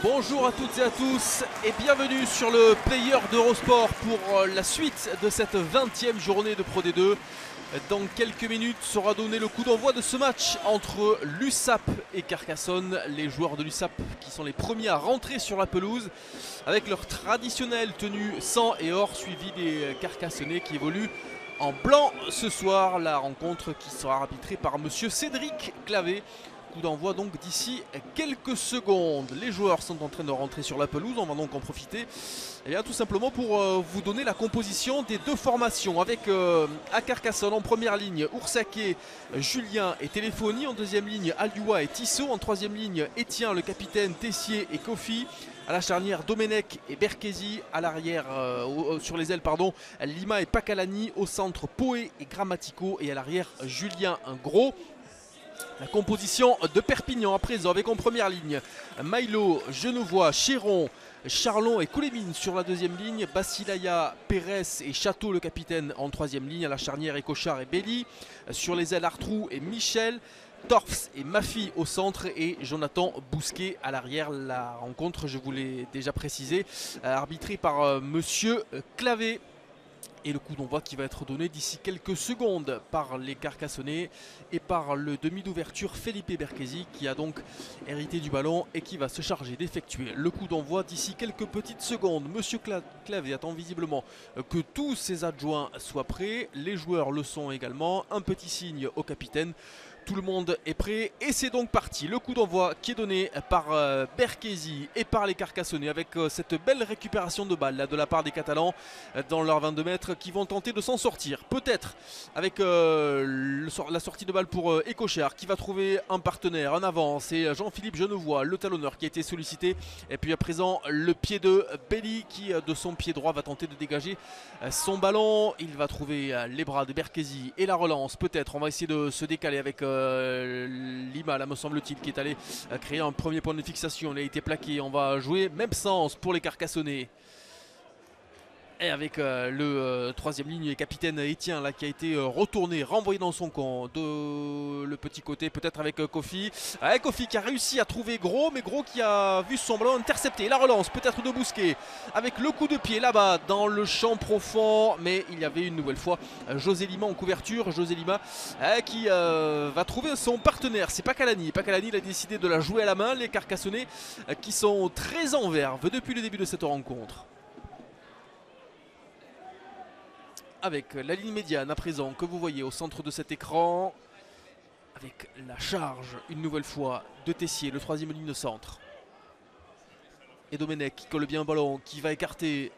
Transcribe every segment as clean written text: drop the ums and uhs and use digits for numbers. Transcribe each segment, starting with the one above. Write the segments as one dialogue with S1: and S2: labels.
S1: Bonjour à toutes et à tous et bienvenue sur le player d'Eurosport pour la suite de cette 20e journée de Pro D2. Dans quelques minutes sera donné le coup d'envoi de ce match entre l'USAP et Carcassonne. Les joueurs de l'USAP qui sont les premiers à rentrer sur la pelouse avec leur traditionnelle tenue sang et or, suivi des Carcassonnais qui évoluent en blanc ce soir. La rencontre qui sera arbitrée par monsieur Cédric Clavé. Coup d'envoi donc d'ici quelques secondes. Les joueurs sont en train de rentrer sur la pelouse. On va donc en profiter tout simplement pour vous donner la composition des deux formations. Avec à Carcassonne en première ligne Oursaké, Julien et Téléphonie. En deuxième ligne Alioua et Tissot. En troisième ligne Etienne, le capitaine, Tessier et Kofi. À la charnière Domenech et Berkesi. À l'arrière, sur les ailes pardon, Lima et Pakalani. Au centre Poé et Grammatico. Et à l'arrière Julien Gros. La composition de Perpignan à présent avec en première ligne Maïlo, Genevois, Chéron, Charlon et Koulémine sur la deuxième ligne, Basilaya, Pérez et Château le capitaine en troisième ligne, à la charnière Cochard et Belli, sur les ailes Artrou et Michel, Torfs et Mafi au centre et Jonathan Bousquet à l'arrière. La rencontre, je vous l'ai déjà précisé, arbitrée par monsieur Clavé. Et le coup d'envoi qui va être donné d'ici quelques secondes par les Carcassonnais et par le demi d'ouverture Felipe Berkesi qui a donc hérité du ballon et qui va se charger d'effectuer le coup d'envoi d'ici quelques petites secondes. Monsieur Clavé attend visiblement que tous ses adjoints soient prêts. Les joueurs le sont également. Un petit signe au capitaine. Tout le monde est prêt et c'est donc parti. Le coup d'envoi qui est donné par Berkesi et par les Carcassonnais avec cette belle récupération de balle là, de la part des Catalans dans leurs 22 mètres qui vont tenter de s'en sortir. Peut-être avec la sortie de balle pour Ecochard qui va trouver un partenaire en avant. C'est Jean-Philippe Genevois, le talonneur qui a été sollicité. Et puis à présent le pied de Belli qui de son pied droit va tenter de dégager son ballon. Il va trouver les bras de Berkesi et la relance. Peut-être on va essayer de se décaler avec Lima là me semble-t-il qui est allé créer un premier point de fixation. Il a été plaqué, on va jouer même sens pour les Carcassonnais. Et avec le troisième ligne et capitaine Etienne là qui a été retourné, renvoyé dans son camp de le petit côté peut-être avec Kofi. Kofi qui a réussi à trouver Gros, mais Gros qui a vu son ballon intercepté. La relance peut-être de Bousquet avec le coup de pied là-bas dans le champ profond, mais il y avait une nouvelle fois José Lima en couverture. José Lima qui va trouver son partenaire, c'est Pakalani. Pakalani il a décidé de la jouer à la main. Les Carcassonnais qui sont très en verve depuis le début de cette rencontre. Avec la ligne médiane à présent que vous voyez au centre de cet écran. Avec la charge une nouvelle fois de Tessier, le troisième ligne de centre. Et Domenech qui colle bien un ballon, qui va écarter.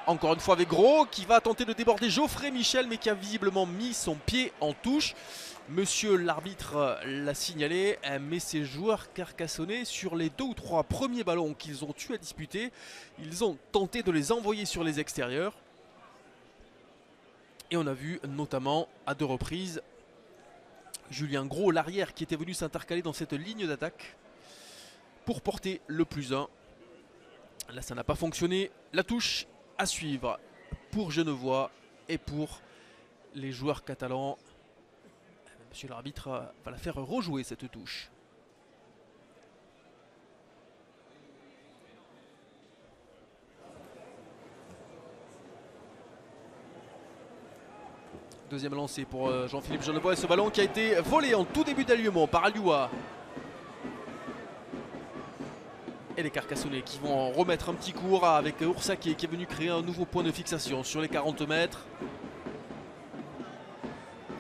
S1: Encore une fois avec Gros, qui va tenter de déborder Geoffrey Michel, mais qui a visiblement mis son pied en touche. Monsieur l'arbitre l'a signalé, mais ces joueurs carcassonnais, sur les 2 ou 3 premiers ballons qu'ils ont eu à disputer, ils ont tenté de les envoyer sur les extérieurs. Et on a vu notamment à 2 reprises Julien Gros, l'arrière, qui était venu s'intercaler dans cette ligne d'attaque pour porter le +1. Là, ça n'a pas fonctionné. La touche à suivre pour Genevois et pour les joueurs catalans. Monsieur l'arbitre va la faire rejouer cette touche. Deuxième lancé pour Jean-Philippe Genevois et ce ballon qui a été volé en tout début d'alignement par Alioua. Et les Carcassonnais qui vont en remettre un petit cours avec Oursaké qui est venu créer un nouveau point de fixation sur les 40 mètres.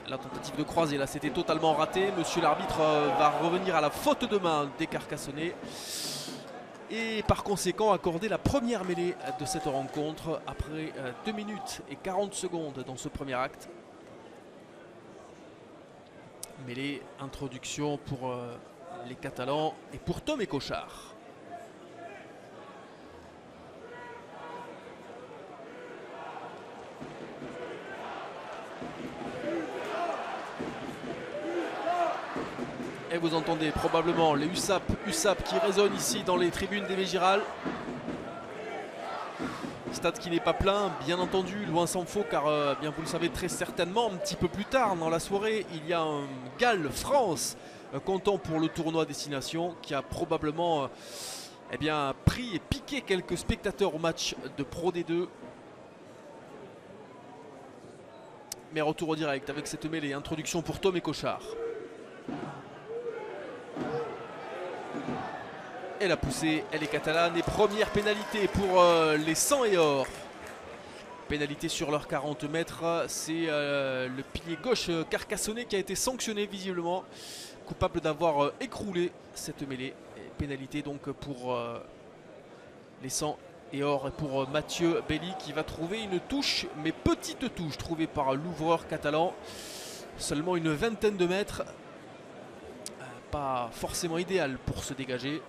S1: La tentative de croiser là c'était totalement raté. Monsieur l'arbitre va revenir à la faute de main des Carcassonnais. Et par conséquent accorder la première mêlée de cette rencontre après 2 minutes et 40 secondes dans ce premier acte. Mêlée, introduction pour les Catalans et pour Tom et Cochard. Et vous entendez probablement les USAP qui résonnent ici dans les tribunes des Mégirales. Stade qui n'est pas plein, bien entendu, loin s'en faut, car bien vous le savez très certainement, un petit peu plus tard dans la soirée, il y a un Galles-France content pour le tournoi destination qui a probablement eh bien, pris et piqué quelques spectateurs au match de Pro D2. Mais retour au direct avec cette mêlée. Introduction pour Tom et Cochard. Et la poussée, elle est catalane. Et première pénalité pour les 100 et or. Pénalité sur leurs 40 mètres. C'est le pilier gauche carcassonnais qui a été sanctionné visiblement. Coupable d'avoir écroulé cette mêlée. Et pénalité donc pour les 100 et or. Et pour Mathieu Belli qui va trouver une touche, mais petite touche trouvée par l'ouvreur catalan. Seulement une vingtaine de mètres. Pas forcément idéal pour se dégager.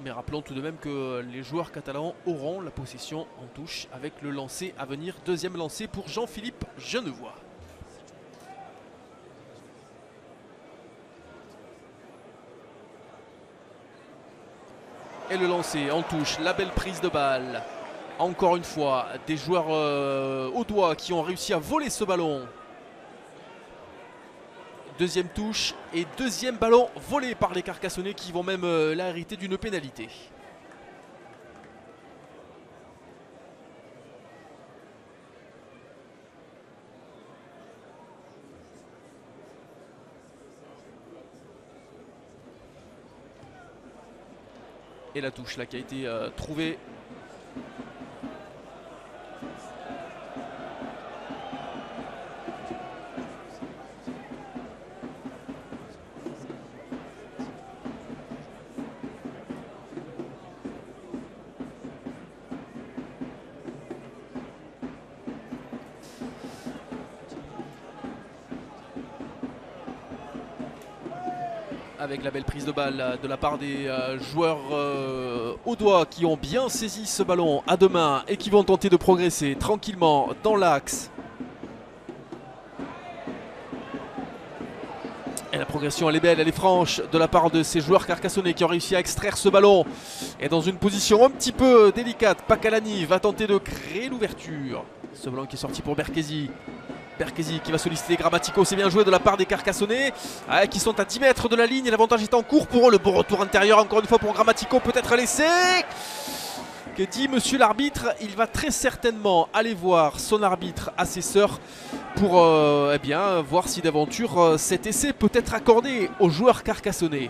S1: Mais rappelons tout de même que les joueurs catalans auront la possession en touche avec le lancer à venir. Deuxième lancer pour Jean-Philippe Genevois. Et le lancer en touche, la belle prise de balle. Encore une fois, des joueurs au doigt qui ont réussi à voler ce ballon. Deuxième touche et deuxième ballon volé par les Carcassonnais qui vont même là hériter d'une pénalité. Et la touche là qui a été trouvée. Avec la belle prise de balle de la part des joueurs au doigt qui ont bien saisi ce ballon à deux mains et qui vont tenter de progresser tranquillement dans l'axe. Et la progression elle est belle, elle est franche de la part de ces joueurs carcassonnais qui ont réussi à extraire ce ballon. Et dans une position un petit peu délicate, Pacalani va tenter de créer l'ouverture. Ce ballon qui est sorti pour Berkesi. Berkesi qui va solliciter Grammatico, c'est bien joué de la part des Carcassonnais qui sont à 10 mètres de la ligne et l'avantage est en cours pour eux. Le bon retour intérieur encore une fois pour Grammatico, peut-être laissé. Que dit monsieur l'arbitre? Il va très certainement aller voir son arbitre assesseur pour eh bien, voir si d'aventure cet essai peut être accordé aux joueurs carcassonnais.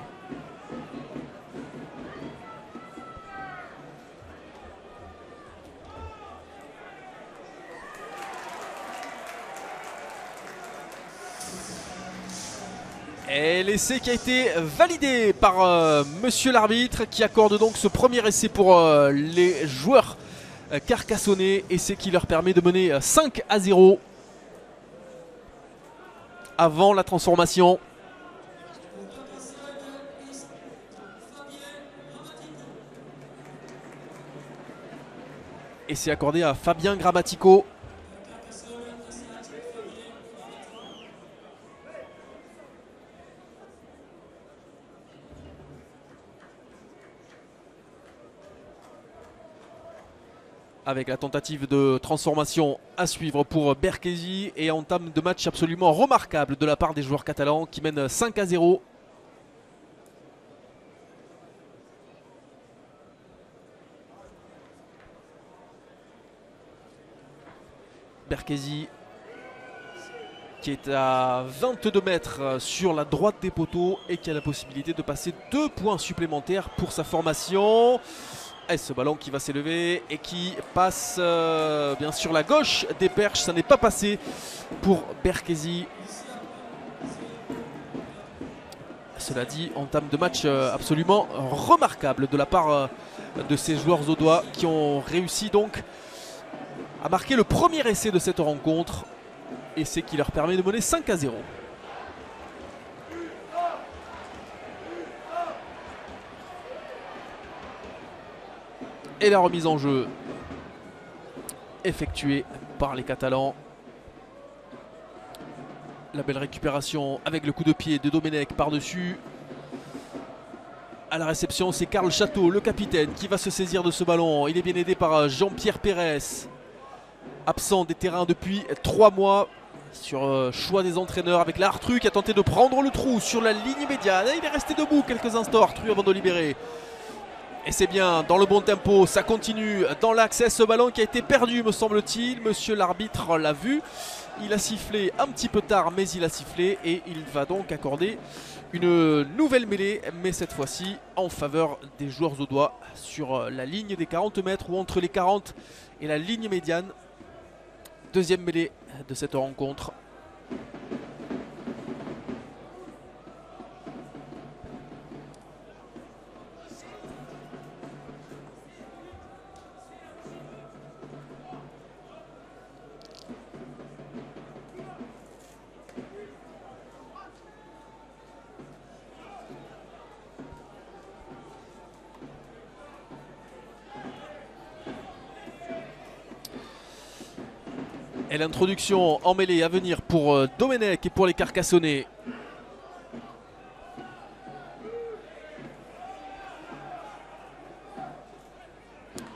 S1: Et l'essai qui a été validé par monsieur l'arbitre qui accorde donc ce premier essai pour les joueurs carcassonnais. Essai qui leur permet de mener 5-0 avant la transformation. Essai accordé à Fabien Grammatico. Avec la tentative de transformation à suivre pour Berkesi et entame de match absolument remarquable de la part des joueurs catalans qui mènent 5-0. Berkesi qui est à 22 mètres sur la droite des poteaux et qui a la possibilité de passer 2 points supplémentaires pour sa formation. Et ce ballon qui va s'élever et qui passe bien sur la gauche des perches. Ça n'est pas passé pour Berkesi. Cela dit, entame de match absolument remarquable de la part de ces joueurs au doigt qui ont réussi donc à marquer le premier essai de cette rencontre. Essai qui leur permet de mener 5-0. Et la remise en jeu effectuée par les Catalans. La belle récupération avec le coup de pied de Domenech par-dessus. À la réception, c'est Karl Château, le capitaine, qui va se saisir de ce ballon. Il est bien aidé par Jean-Pierre Pérez, absent des terrains depuis 3 mois. sur choix des entraîneurs avec l'Artru qui a tenté de prendre le trou sur la ligne médiane. Et il est resté debout quelques instants Artru avant de libérer. Et c'est bien dans le bon tempo, ça continue dans l'axe. Ce ballon qui a été perdu me semble-t-il. Monsieur l'arbitre l'a vu. Il a sifflé un petit peu tard mais il a sifflé et il va donc accorder une nouvelle mêlée, mais cette fois-ci en faveur des joueurs audois sur la ligne des 40 mètres ou entre les 40 et la ligne médiane. Deuxième mêlée de cette rencontre. Et l'introduction en mêlée à venir pour Domenech et pour les Carcassonnais.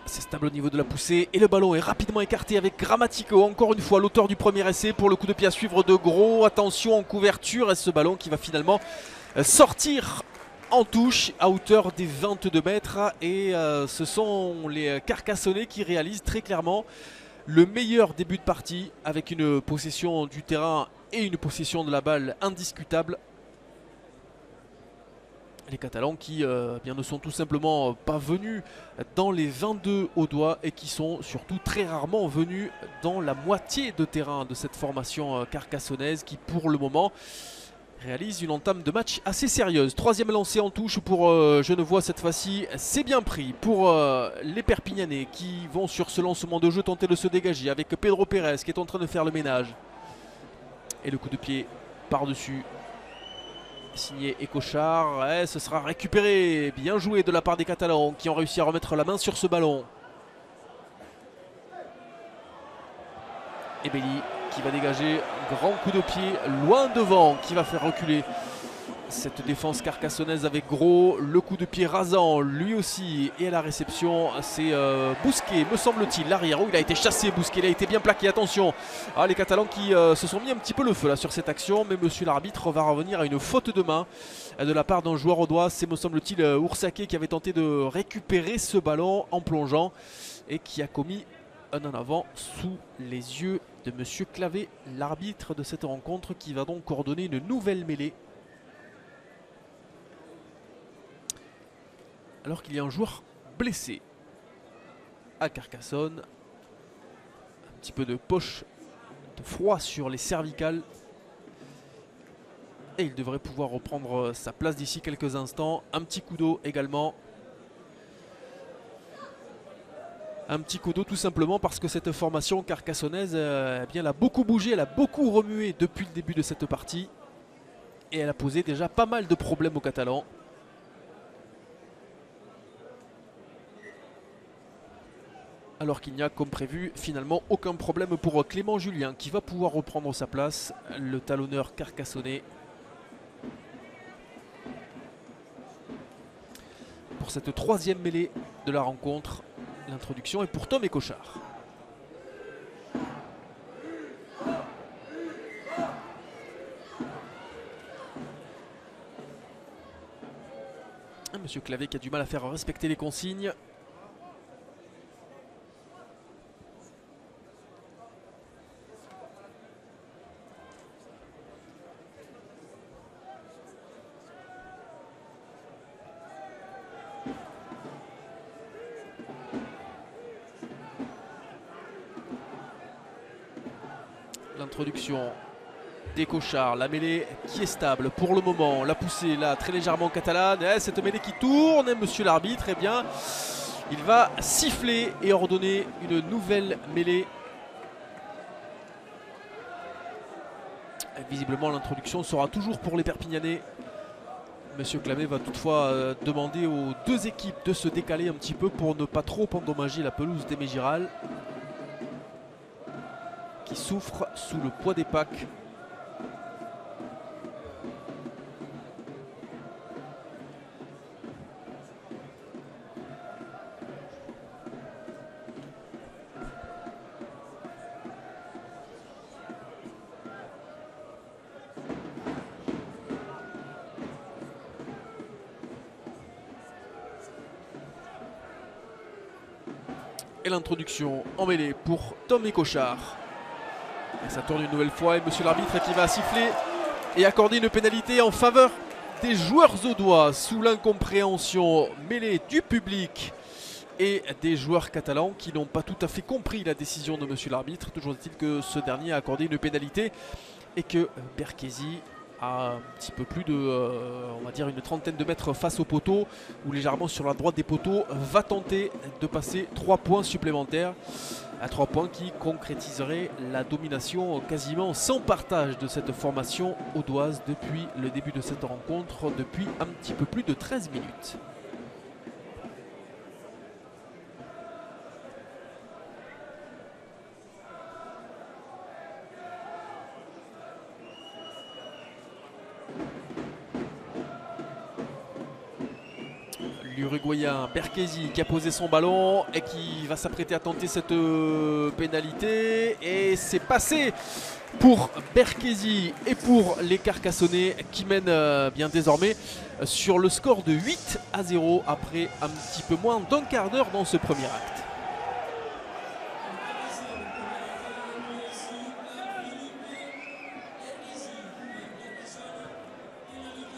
S1: C'est stable au niveau de la poussée et le ballon est rapidement écarté avec Grammatico. Encore une fois l'auteur du premier essai pour le coup de pied à suivre de Gros. Attention en couverture et ce ballon qui va finalement sortir en touche à hauteur des 22 mètres. Et ce sont les Carcassonnais qui réalisent très clairement le meilleur début de partie avec une possession du terrain et une possession de la balle indiscutable. Les Catalans qui bien, ne sont tout simplement pas venus dans les 22 audois et qui sont surtout très rarement venus dans la moitié de terrain de cette formation carcassonnaise qui pour le moment réalise une entame de match assez sérieuse. Troisième lancé en touche pour Genevois cette fois-ci. C'est bien pris pour les Perpignanais qui vont sur ce lancement de jeu tenter de se dégager avec Pedro Pérez qui est en train de faire le ménage. Et le coup de pied par-dessus. Signé Écochard. Ouais, ce sera récupéré. Bien joué de la part des Catalans qui ont réussi à remettre la main sur ce ballon. Et Belli qui va dégager un grand coup de pied loin devant qui va faire reculer cette défense carcassonnaise avec Gros. Le coup de pied rasant lui aussi. Et à la réception c'est Bousquet me semble-t-il, l'arrière. Oh, il a été chassé Bousquet, il a été bien plaqué, attention. Ah, les Catalans qui se sont mis un petit peu le feu là sur cette action. Mais monsieur l'arbitre va revenir à une faute de main de la part d'un joueur audois. C'est me semble-t-il Oursaké qui avait tenté de récupérer ce ballon en plongeant et qui a commis un en avant sous les yeux de monsieur Clavé, l'arbitre de cette rencontre, qui va donc coordonner une nouvelle mêlée. Alors qu'il y a un joueur blessé à Carcassonne. Un petit peu de poche de froid sur les cervicales. Et il devrait pouvoir reprendre sa place d'ici quelques instants. Un petit coup d'eau également. Un petit coup d'eau tout simplement parce que cette formation carcassonnaise eh bien, elle a beaucoup bougé, elle a beaucoup remué depuis le début de cette partie. Et elle a posé déjà pas mal de problèmes aux Catalans. Alors qu'il n'y a comme prévu finalement aucun problème pour Clément Julien qui va pouvoir reprendre sa place, le talonneur carcassonnais. Pour cette troisième mêlée de la rencontre. L'introduction est pour Tom Écochard. Monsieur Clavé qui a du mal à faire respecter les consignes. L'introduction d'Écochard, la mêlée qui est stable pour le moment, la poussée là très légèrement catalane, et cette mêlée qui tourne, et monsieur l'arbitre, eh bien il va siffler et ordonner une nouvelle mêlée. Et visiblement l'introduction sera toujours pour les Perpignanais. Monsieur Clavé va toutefois demander aux deux équipes de se décaler un petit peu pour ne pas trop endommager la pelouse des Mégirales, qui souffre sous le poids des packs. Et l'introduction en mêlée pour Tom Écochard. Et ça tourne une nouvelle fois et monsieur l'arbitre qui va siffler et accorder une pénalité en faveur des joueurs audois sous l'incompréhension mêlée du public et des joueurs catalans qui n'ont pas tout à fait compris la décision de monsieur l'arbitre. Toujours est-il que ce dernier a accordé une pénalité et que Berkesi a un petit peu plus de, on va dire une trentaine de mètres face au poteau ou légèrement sur la droite des poteaux, va tenter de passer 3 points supplémentaires. À 3 points qui concrétiseraient la domination quasiment sans partage de cette formation audoise depuis le début de cette rencontre, depuis un petit peu plus de 13 minutes. L'Uruguayen Berkesi qui a posé son ballon et qui va s'apprêter à tenter cette pénalité. Et c'est passé pour Berkesi et pour les Carcassonnais qui mènent bien désormais sur le score de 8-0 après un petit peu moins d'un quart d'heure dans ce premier acte.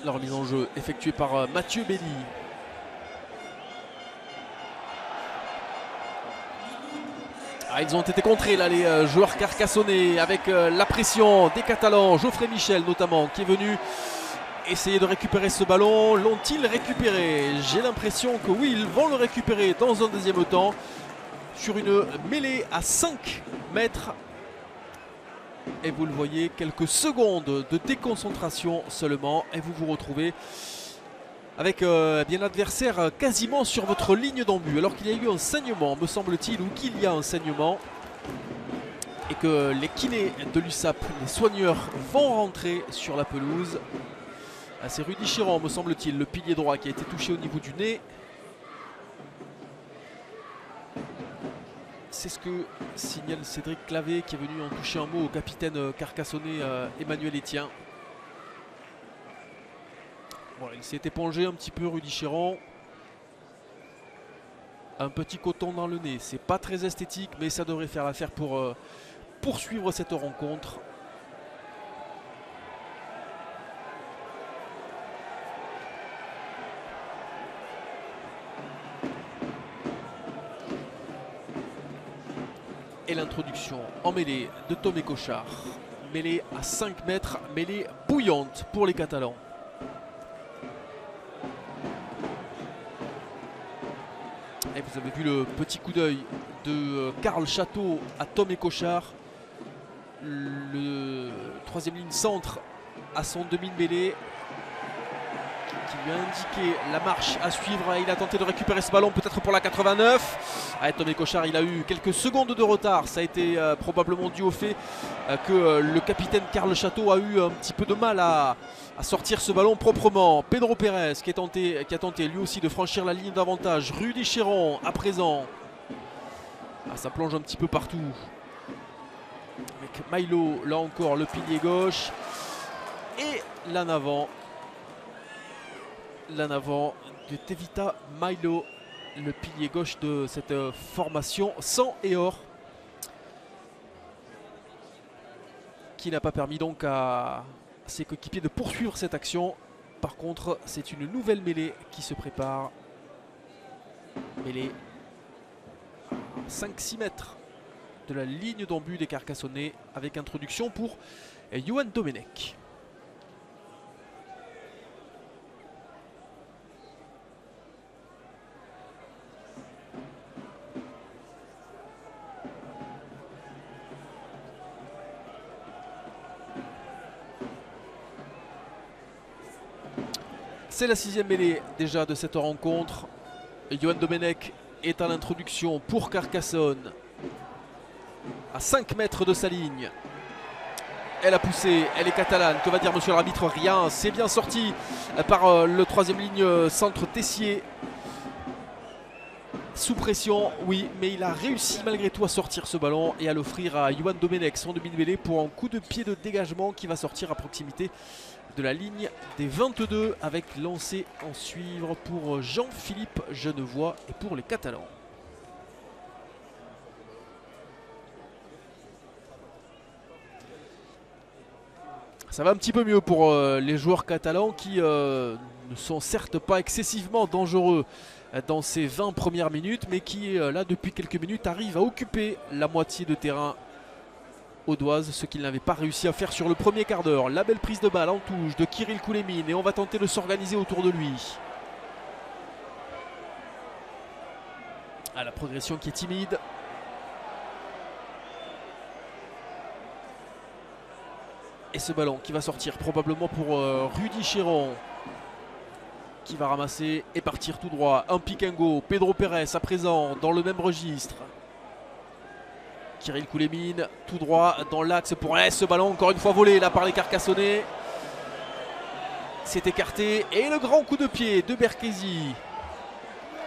S1: La remise en jeu effectuée par Mathieu Belli. Ah, ils ont été contrés là les joueurs carcassonnais avec la pression des Catalans, Geoffrey Michel notamment qui est venu essayer de récupérer ce ballon. L'ont-ils récupéré? J'ai l'impression que oui, ils vont le récupérer dans un deuxième temps sur une mêlée à 5 mètres. Et vous le voyez, quelques secondes de déconcentration seulement et vous vous retrouvez avec bien l'adversaire quasiment sur votre ligne d'en-but, alors qu'il y a eu un saignement, me semble-t-il, ou qu'il y a un saignement, et que les kinés de l'USAP, les soigneurs, vont rentrer sur la pelouse. C'est Rudy Chiron, me semble-t-il, le pilier droit qui a été touché au niveau du nez. C'est ce que signale Cédric Clavé, qui est venu en toucher un mot au capitaine carcassonnais Emmanuel Etienne. Bon, il s'est épongé un petit peu Rudy Chiron. Un petit coton dans le nez, c'est pas très esthétique, mais ça devrait faire l'affaire pour poursuivre cette rencontre. Et l'introduction en mêlée de Tom Écochard. Mêlée à 5 mètres, mêlée bouillante pour les Catalans. Et vous avez vu le petit coup d'œil de Karl Château à Tom Écochard. Le troisième ligne centre à son demi de mêlée qui lui a indiqué la marche à suivre. Il a tenté de récupérer ce ballon peut-être pour la 89. Tom Écochard, il a eu quelques secondes de retard. Ça a été probablement dû au fait que le capitaine Karl Château a eu un petit peu de mal à sortir ce ballon proprement. Pedro Pérez qui a tenté lui aussi de franchir la ligne d'avantage. Rudy Chiron à présent. Ça plonge un petit peu partout. Avec Milo, là encore, le pilier gauche. Et l'en avant. L'en avant de Tevita Milo, le pilier gauche de cette formation sans et or. Qui n'a pas permis donc à ses coéquipiers de poursuivre cette action. Par contre, c'est une nouvelle mêlée qui se prépare. Mêlée à 5-6 mètres de la ligne d'en-but des Carcassonnais avec introduction pour Johan Domenech. C'est la 6e mêlée déjà de cette rencontre. Johan Domenech est à l'introduction pour Carcassonne. À 5 mètres de sa ligne. Elle a poussé, elle est catalane. Que va dire monsieur l'arbitre? Rien. C'est bien sorti par le troisième ligne centre Tessier. Sous pression, oui, mais il a réussi malgré tout à sortir ce ballon et à l'offrir à Johan Domenech, son demi-mêlée, pour un coup de pied de dégagement qui va sortir à proximité de la ligne des 22 avec lancé en suivre pour Jean-Philippe Genevois et pour les Catalans. Ça va un petit peu mieux pour les joueurs catalans qui ne sont certes pas excessivement dangereux dans ces 20 premières minutes, mais qui là depuis quelques minutes arrivent à occuper la moitié de terrain audoise, ce qu'ils n'avaient pas réussi à faire sur le premier quart d'heure. La belle prise de balle en touche de Kirill Koulémine et on va tenter de s'organiser autour de lui. La progression qui est timide. Et ce ballon qui va sortir probablement pour Rudy Chéron, qui va ramasser et partir tout droit. Un pick and go. Pedro Pérez à présent dans le même registre. Kirill Koulémine tout droit dans l'axe pour ce ballon encore une fois volé là par les Carcassonnais. C'est écarté et le grand coup de pied de Berkesi.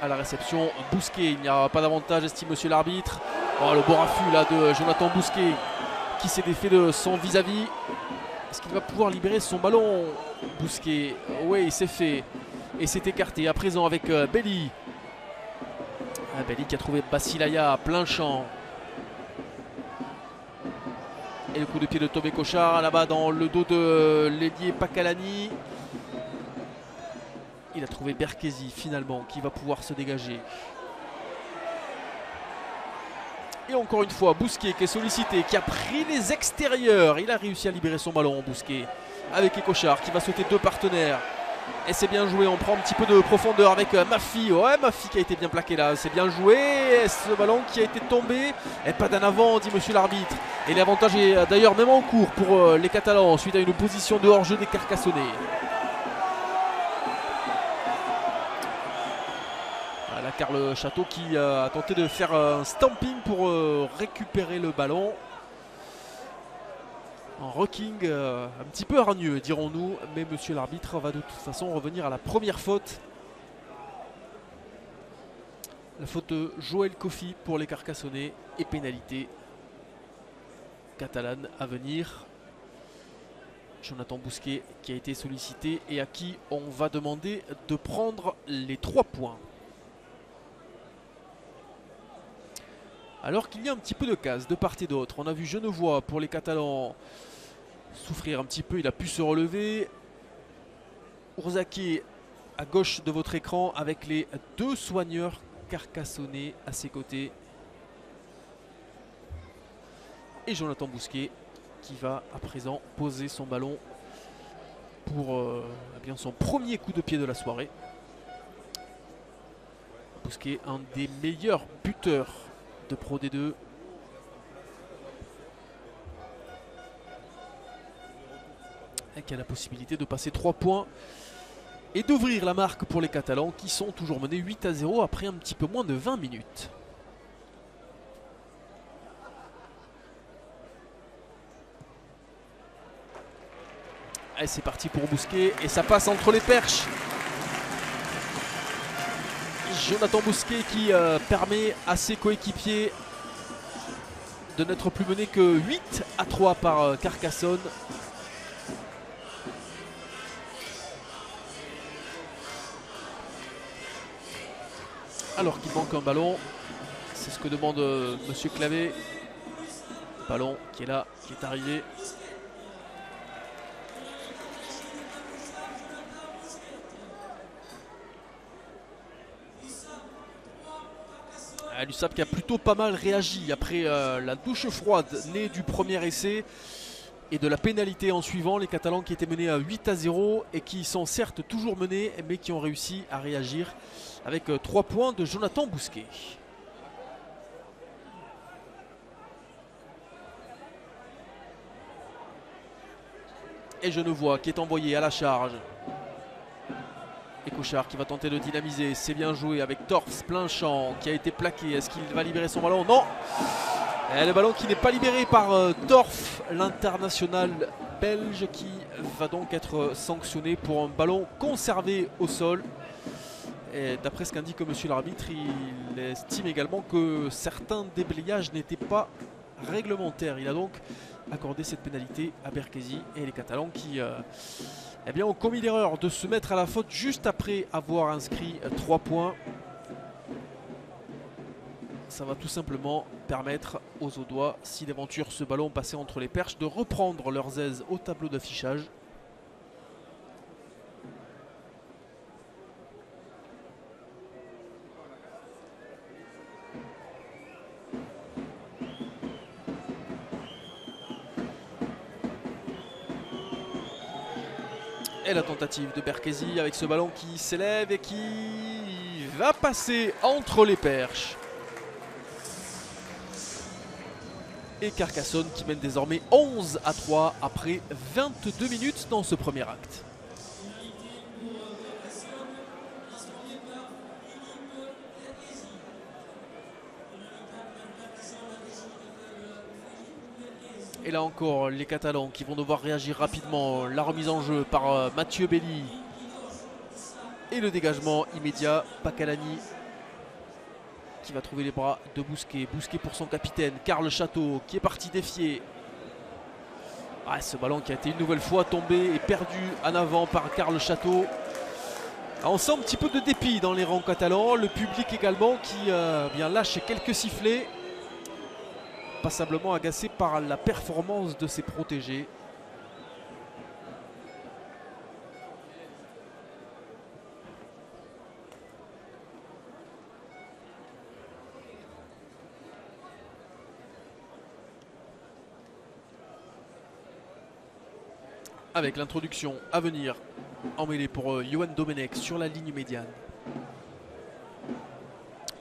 S1: À la réception, Bousquet. Il n'y a pas d'avantage, estime monsieur l'arbitre. Oh, le beau raffut là de Jonathan Bousquet qui s'est défait de son vis-à-vis. Est-ce qu'il va pouvoir libérer son ballon, Bousquet? Oui, c'est fait. Et c'est écarté à présent avec Belly. Belly qui a trouvé Basilaya à plein champ. Et le coup de pied de Tobé Cochard là-bas dans le dos de l'ailier Pakalani. Il a trouvé Berkesi finalement qui va pouvoir se dégager. Et encore une fois, Bousquet qui est sollicité, qui a pris les extérieurs. Il a réussi à libérer son ballon, Bousquet. Avec Cochard qui va sauter deux partenaires. Et c'est bien joué, on prend un petit peu de profondeur avec Mafi. Ouais, Mafi qui a été bien plaqué là, c'est bien joué. Et ce ballon qui a été tombé. Et pas d'un avant, dit monsieur l'arbitre. Et l'avantage est d'ailleurs même en cours pour les Catalans suite à une position de hors-jeu des Carcassonnais. Voilà, Karl Château qui a tenté de faire un stamping pour récupérer le ballon. Un rocking un petit peu hargneux, dirons-nous, mais monsieur l'arbitre va de toute façon revenir à la première faute. La faute de Joël Kofi pour les Carcassonnais et pénalité catalane à venir. Jonathan Bousquet qui a été sollicité et à qui on va demander de prendre les 3 points. Alors qu'il y a un petit peu de casse de part et d'autre. On a vu Genevois pour les Catalans souffrir un petit peu, il a pu se relever. Ourzaké à gauche de votre écran avec les 2 soigneurs carcassonnais à ses côtés. Et Jonathan Bousquet qui va à présent poser son ballon pour eh bien son premier coup de pied de la soirée. Bousquet, un des meilleurs buteurs de Pro D2. Et qui a la possibilité de passer 3 points et d'ouvrir la marque pour les Catalans qui sont toujours menés 8-0 après un petit peu moins de 20 minutes. Et c'est parti pour Bousquet et ça passe entre les perches. Jonathan Bousquet qui permet à ses coéquipiers de n'être plus mené que 8-3 par Carcassonne. Alors qu'il manque un ballon, c'est ce que demande monsieur Clavé. Ballon qui est là, qui est arrivé. L'USAP qui a plutôt pas mal réagi après la douche froide née du premier essai et de la pénalité en suivant. Les Catalans qui étaient menés à 8-0 et qui sont certes toujours menés mais qui ont réussi à réagir avec 3 points de Jonathan Bousquet. Et Genevois qui est envoyé à la charge. Et Cochard qui va tenter de dynamiser, c'est bien joué avec Torfs plein champ qui a été plaqué. Est-ce qu'il va libérer son ballon? Non. Et le ballon qui n'est pas libéré par Torf, l'international belge, qui va donc être sanctionné pour un ballon conservé au sol. Et d'après ce qu'indique monsieur l'arbitre, il estime également que certains déblayages n'étaient pas réglementaires. Il a donc accordé cette pénalité à Berkesi et les Catalans qui eh bien, ont commis l'erreur de se mettre à la faute juste après avoir inscrit 3 points. ça va tout simplement permettre aux Audois, si d'aventure ce ballon passait entre les perches, de reprendre leurs aises au tableau d'affichage. Et la tentative de Berkesi avec ce ballon qui s'élève et qui va passer entre les perches. Et Carcassonne qui mène désormais 11-3 après 22 minutes dans ce premier acte. Et là encore, les Catalans qui vont devoir réagir rapidement. La remise en jeu par Mathieu Belli. Et le dégagement immédiat. Pacalani qui va trouver les bras de Bousquet. Bousquet pour son capitaine. Karl Château qui est parti défier. Ah, ce ballon qui a été une nouvelle fois tombé et perdu en avant par Karl Château. Ah, on sent un petit peu de dépit dans les rangs catalans. Le public également qui bien lâche quelques sifflets. Passablement agacé par la performance de ses protégés. Avec l'introduction à venir en mêlée pour Johan Domenech sur la ligne médiane.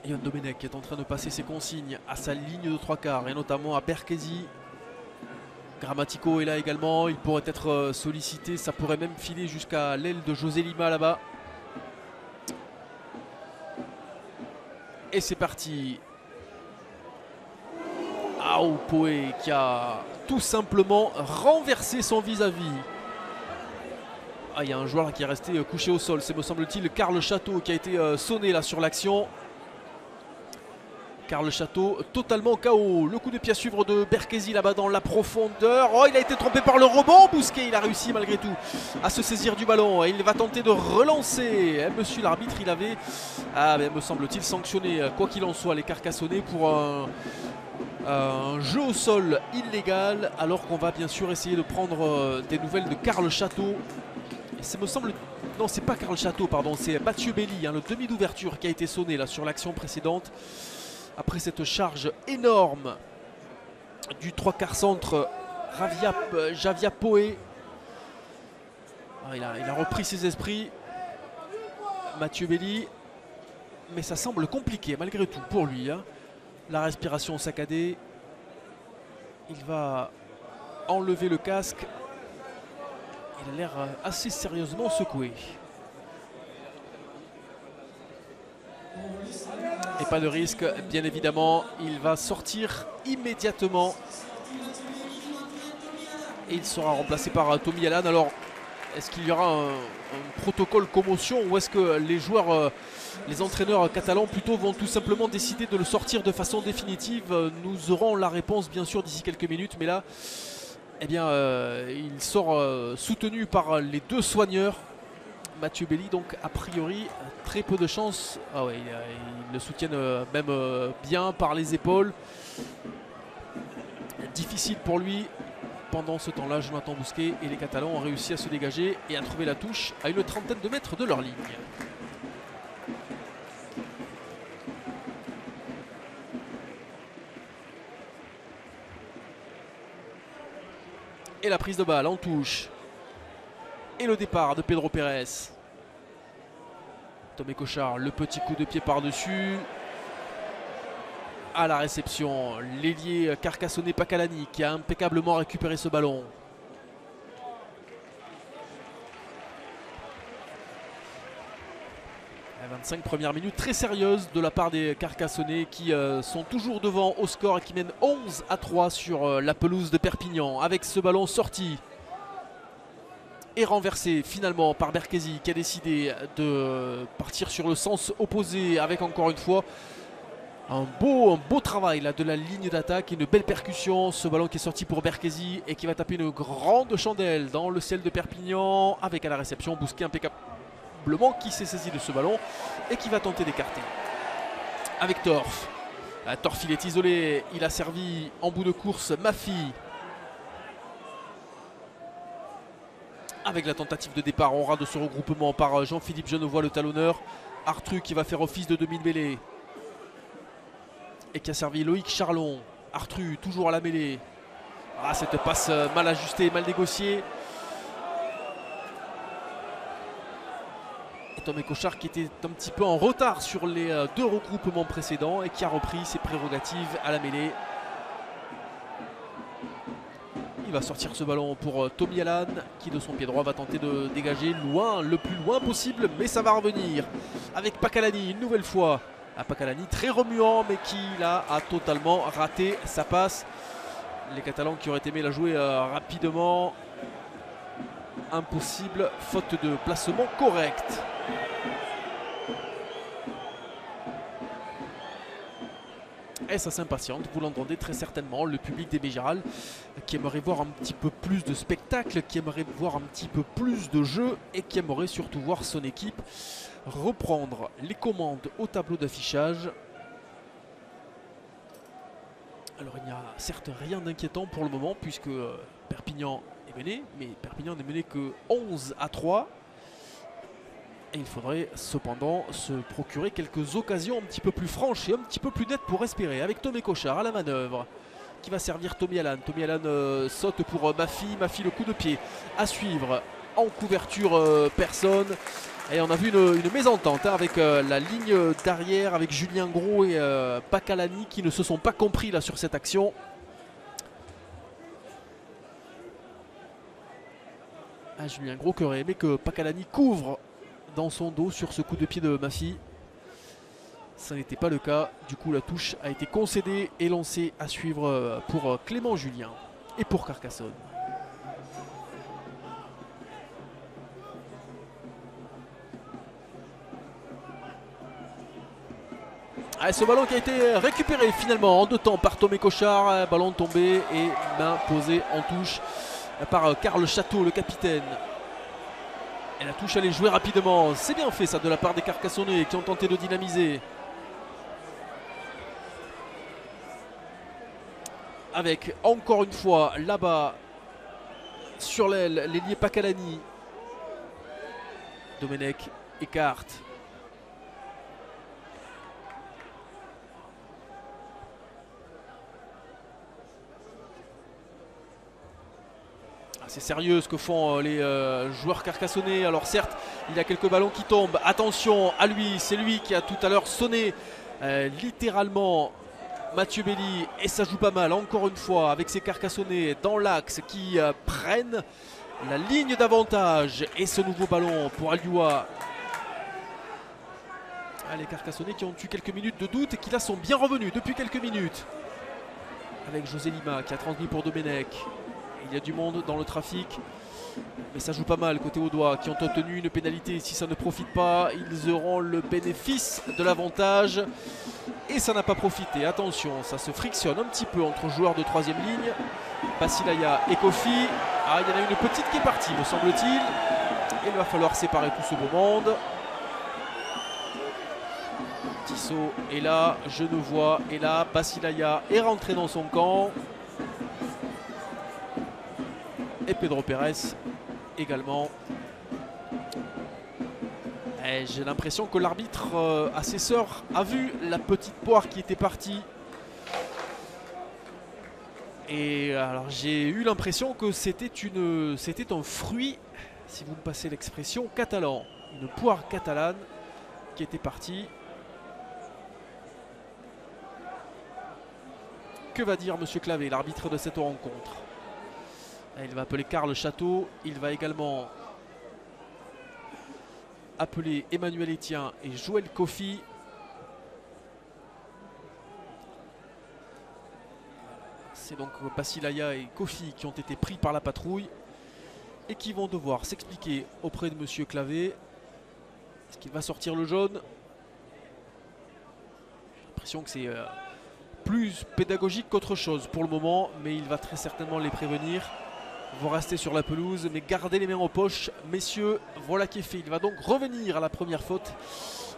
S1: Johan Domenech est en train de passer ses consignes à sa ligne de 3/4 et notamment à Berkesi. Grammatico est là également, il pourrait être sollicité, ça pourrait même filer jusqu'à l'aile de José Lima là-bas. Et c'est parti. Poé qui a tout simplement renversé son vis-à-vis. Ah, il y a un joueur qui est resté couché au sol, c'est me semble-t-il Karl Château qui a été sonné là sur l'action. Karl Château totalement KO. Le coup de pied à suivre de Berkesi là-bas dans la profondeur. Oh, il a été trompé par le rebond. Bousquet, il a réussi malgré tout à se saisir du ballon. Et il va tenter de relancer. Monsieur l'arbitre, il avait, me semble-t-il, sanctionné, quoi qu'il en soit, les Carcassonnais pour un jeu au sol illégal. Alors qu'on va bien sûr essayer de prendre des nouvelles de Karl Château. Et me semble... Non, c'est pas Karl Château, pardon. C'est Mathieu Belli, le demi d'ouverture qui a été sonné là sur l'action précédente. Après cette charge énorme du 3/4 centre, Javia Poé. Il a repris ses esprits, Mathieu Belli. Mais ça semble compliqué malgré tout pour lui. La respiration saccadée. Il va enlever le casque. Il a l'air assez sérieusement secoué. Et pas de risque, bien évidemment, il va sortir immédiatement. Et il sera remplacé par Tommy Allan. Alors, est-ce qu'il y aura un protocole commotion ou est-ce que les joueurs, les entraîneurs catalans plutôt vont tout simplement décider de le sortir de façon définitive? Nous aurons la réponse bien sûr d'ici quelques minutes, mais là, eh bien, il sort soutenu par les deux soigneurs. Mathieu Belli, donc a priori très peu de chance. Ah ouais, ils le soutiennent même bien par les épaules. Difficile pour lui. Pendant ce temps-là, Jonathan Bousquet et les Catalans ont réussi à se dégager et à trouver la touche à une trentaine de mètres de leur ligne. Et la prise de balle en touche. Et le départ de Pedro Pérez. Tomé Cochard, le petit coup de pied par-dessus. À la réception, l'ailier carcassonnais Pacalani qui a impeccablement récupéré ce ballon. Les 25 premières minutes très sérieuses de la part des Carcassonnais qui sont toujours devant au score et qui mènent 11-3 sur la pelouse de Perpignan avec ce ballon sorti. Et renversé finalement par Berkesi qui a décidé de partir sur le sens opposé avec encore une fois un beau travail là, de la ligne d'attaque et une belle percussion. Ce ballon qui est sorti pour Berkesi et qui va taper une grande chandelle dans le ciel de Perpignan avec à la réception Bousquet impeccablement qui s'est saisi de ce ballon et qui va tenter d'écarter. Avec Torf. Torfil est isolé, il a servi en bout de course Mafi. Avec la tentative de départ en ras de ce regroupement par Jean-Philippe Genevois, le talonneur. Artru qui va faire office de demi-mêlée. Et qui a servi Loïc Charlon. Artru toujours à la mêlée. Ah, cette passe mal ajustée, mal négociée. Et Tomé Cochard qui était un petit peu en retard sur les deux regroupements précédents et qui a repris ses prérogatives à la mêlée. Il va sortir ce ballon pour Tommy Allan qui de son pied droit va tenter de dégager loin, le plus loin possible, mais ça va revenir avec Pacalani une nouvelle fois. Pacalani très remuant mais qui là a totalement raté sa passe. Les Catalans qui auraient aimé la jouer rapidement. Impossible, faute de placement correct. Et ça s'impatiente, vous l'entendez très certainement, le public des Béjaral qui aimerait voir un petit peu plus de spectacle, qui aimerait voir un petit peu plus de jeu et qui aimerait surtout voir son équipe reprendre les commandes au tableau d'affichage. Alors il n'y a certes rien d'inquiétant pour le moment puisque Perpignan est mené, mais Perpignan n'est mené que 11-3. Et il faudrait cependant se procurer quelques occasions un petit peu plus franches et un petit peu plus nettes pour respirer. Avec Tomé Cochard à la manœuvre qui va servir Tommy Allan. Tommy Allan saute pour Mafi. Mafi le coup de pied à suivre en couverture personne. Et on a vu une mésentente avec la ligne d'arrière avec Julien Gros et Pacalani qui ne se sont pas compris là sur cette action. Julien Gros qui aurait aimé que Pacalani couvre dans son dos sur ce coup de pied de Mafi. Ça n'était pas le cas. Du coup la touche a été concédée et lancée à suivre pour Clément Julien et pour Carcassonne. Ce ballon qui a été récupéré finalement en deux temps par Tomé Cochard. Ballon tombé et main posée en touche par Karl Château, le capitaine. Et la touche allait jouer rapidement. C'est bien fait ça de la part des Carcassonnais qui ont tenté de dynamiser. Avec encore une fois là-bas sur l'aile l'ailier Pacalani. Domenech écarte. C'est sérieux ce que font les joueurs carcassonnais. Alors certes, il y a quelques ballons qui tombent. Attention à lui, c'est lui qui a tout à l'heure sonné littéralement Mathieu Belli. Et ça joue pas mal, encore une fois, avec ces Carcassonnais dans l'axe qui prennent la ligne d'avantage. Et ce nouveau ballon pour Alioua. Les Carcassonnais qui ont eu quelques minutes de doute et qui là sont bien revenus depuis quelques minutes. Avec José Lima qui a transmis pour Domenech. Il y a du monde dans le trafic, mais ça joue pas mal côté Audois qui ont obtenu une pénalité. Si ça ne profite pas, ils auront le bénéfice de l'avantage. Et ça n'a pas profité. Attention, ça se frictionne un petit peu entre joueurs de troisième ligne. Basilaya et Kofi. Il y en a une petite qui est partie, me semble-t-il. Il va falloir séparer tout ce beau monde. Tissot est là, Genevois est là, Basilaya est rentré dans son camp. Et Pedro Pérez également. J'ai l'impression que l'arbitre assesseur a vu la petite poire qui était partie. Et alors j'ai eu l'impression que c'était un fruit, si vous me passez l'expression, catalan. Une poire catalane qui était partie. Que va dire Monsieur Clavé, l'arbitre de cette rencontre? Il va appeler Karl Château. Il va également appeler Emmanuel Etienne et Joël Kofi. C'est donc Basilaya et Kofi qui ont été pris par la patrouille et qui vont devoir s'expliquer auprès de Monsieur Clavé. Est-ce qu'il va sortir le jaune? J'ai l'impression que c'est plus pédagogique qu'autre chose pour le moment, mais il va très certainement les prévenir. Vont rester sur la pelouse, mais gardez les mains en poche, messieurs. Voilà qui est fait. Il va donc revenir à la première faute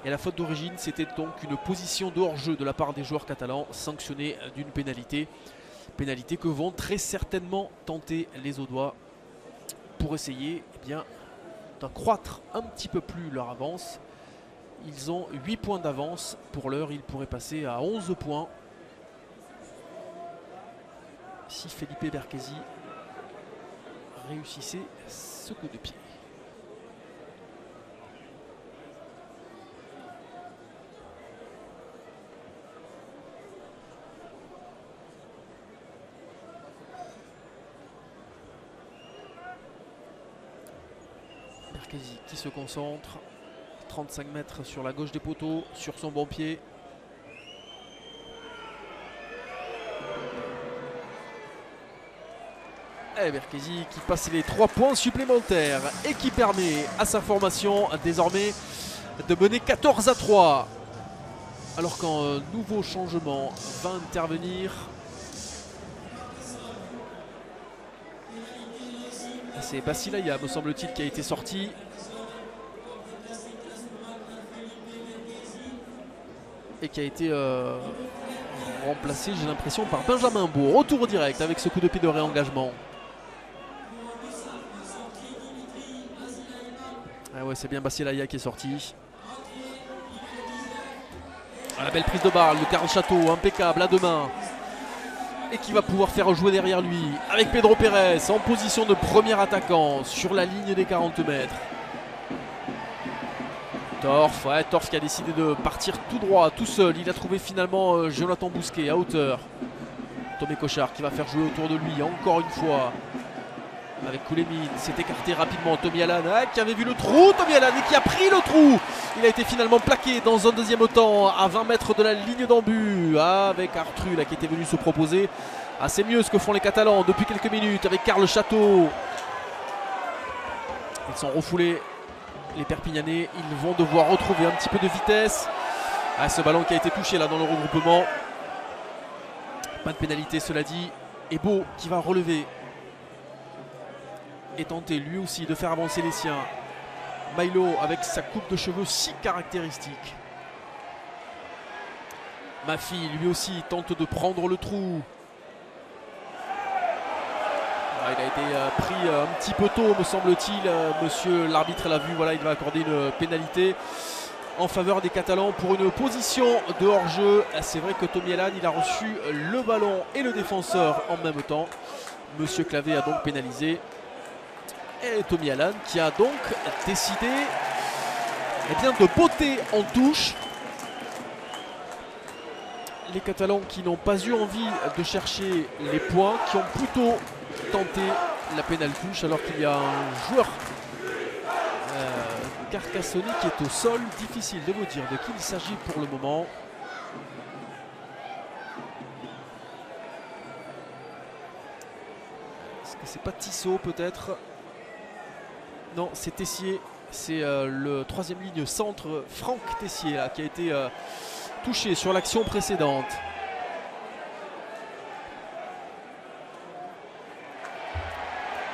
S1: Et la faute d'origine, c'était donc une position de hors-jeu de la part des joueurs catalans, sanctionnée d'une pénalité. Pénalité que vont très certainement tenter les Audois pour essayer d'accroître un petit peu plus leur avance. Ils ont 8 points d'avance. Pour l'heure, ils pourraient passer à 11 points. Si Felipe Berkesi réussissait ce coup de pied. Berkesi qui se concentre. 35 mètres sur la gauche des poteaux, sur son bon pied. Et Berkesi qui passe les 3 points supplémentaires et qui permet à sa formation désormais de mener 14-3. Alors qu'un nouveau changement va intervenir. C'est Basilaya, me semble-t-il, qui a été sorti. Et qui a été remplacé, j'ai l'impression, par Benjamin Beau. Retour direct avec ce coup de pied de réengagement. Ah ouais, c'est bien Basilaya qui est sorti. Ah, la belle prise de balle de Karl Château, impeccable à deux mains. Et qui va pouvoir faire jouer derrière lui avec Pedro Pérez en position de premier attaquant sur la ligne des 40 mètres. Torf, ouais, Torf qui a décidé de partir tout droit, tout seul. Il a trouvé finalement Jonathan Bousquet à hauteur. Tomé Cochard qui va faire jouer autour de lui encore une fois. Avec Koulémine, s'est écarté rapidement. Tommy Allan qui avait vu le trou. Tommy Allan et qui a pris le trou. Il a été finalement plaqué dans un deuxième temps à 20 mètres de la ligne d'en-but. Avec Artru là, qui était venu se proposer. Ah, c'est mieux ce que font les Catalans depuis quelques minutes avec Karl Château. Ils sont refoulés. Les Perpignanais, ils vont devoir retrouver un petit peu de vitesse. Ah, ce ballon qui a été touché là dans le regroupement. Pas de pénalité, cela dit. Et Beau qui va relever. Et tenter lui aussi de faire avancer les siens. Milo avec sa coupe de cheveux si caractéristique. Mafi lui aussi tente de prendre le trou. Il a été pris un petit peu tôt, me semble-t-il. Monsieur l'arbitre l'a vu, voilà, il va accorder une pénalité en faveur des Catalans pour une position de hors-jeu. C'est vrai que Tommy Allan, il a reçu le ballon et le défenseur en même temps. Monsieur Clavé a donc pénalisé. Et Tommy Allan qui a donc décidé de botter en touche. Les Catalans qui n'ont pas eu envie de chercher les points, qui ont plutôt tenté la pénale touche, alors qu'il y a un joueur Carcassonne qui est au sol. Difficile de vous dire de qui il s'agit pour le moment. Est-ce que c'est pas Tissot peut-être? Non, c'est Tessier. C'est le troisième ligne centre, Franck Tessier, là, qui a été touché sur l'action précédente.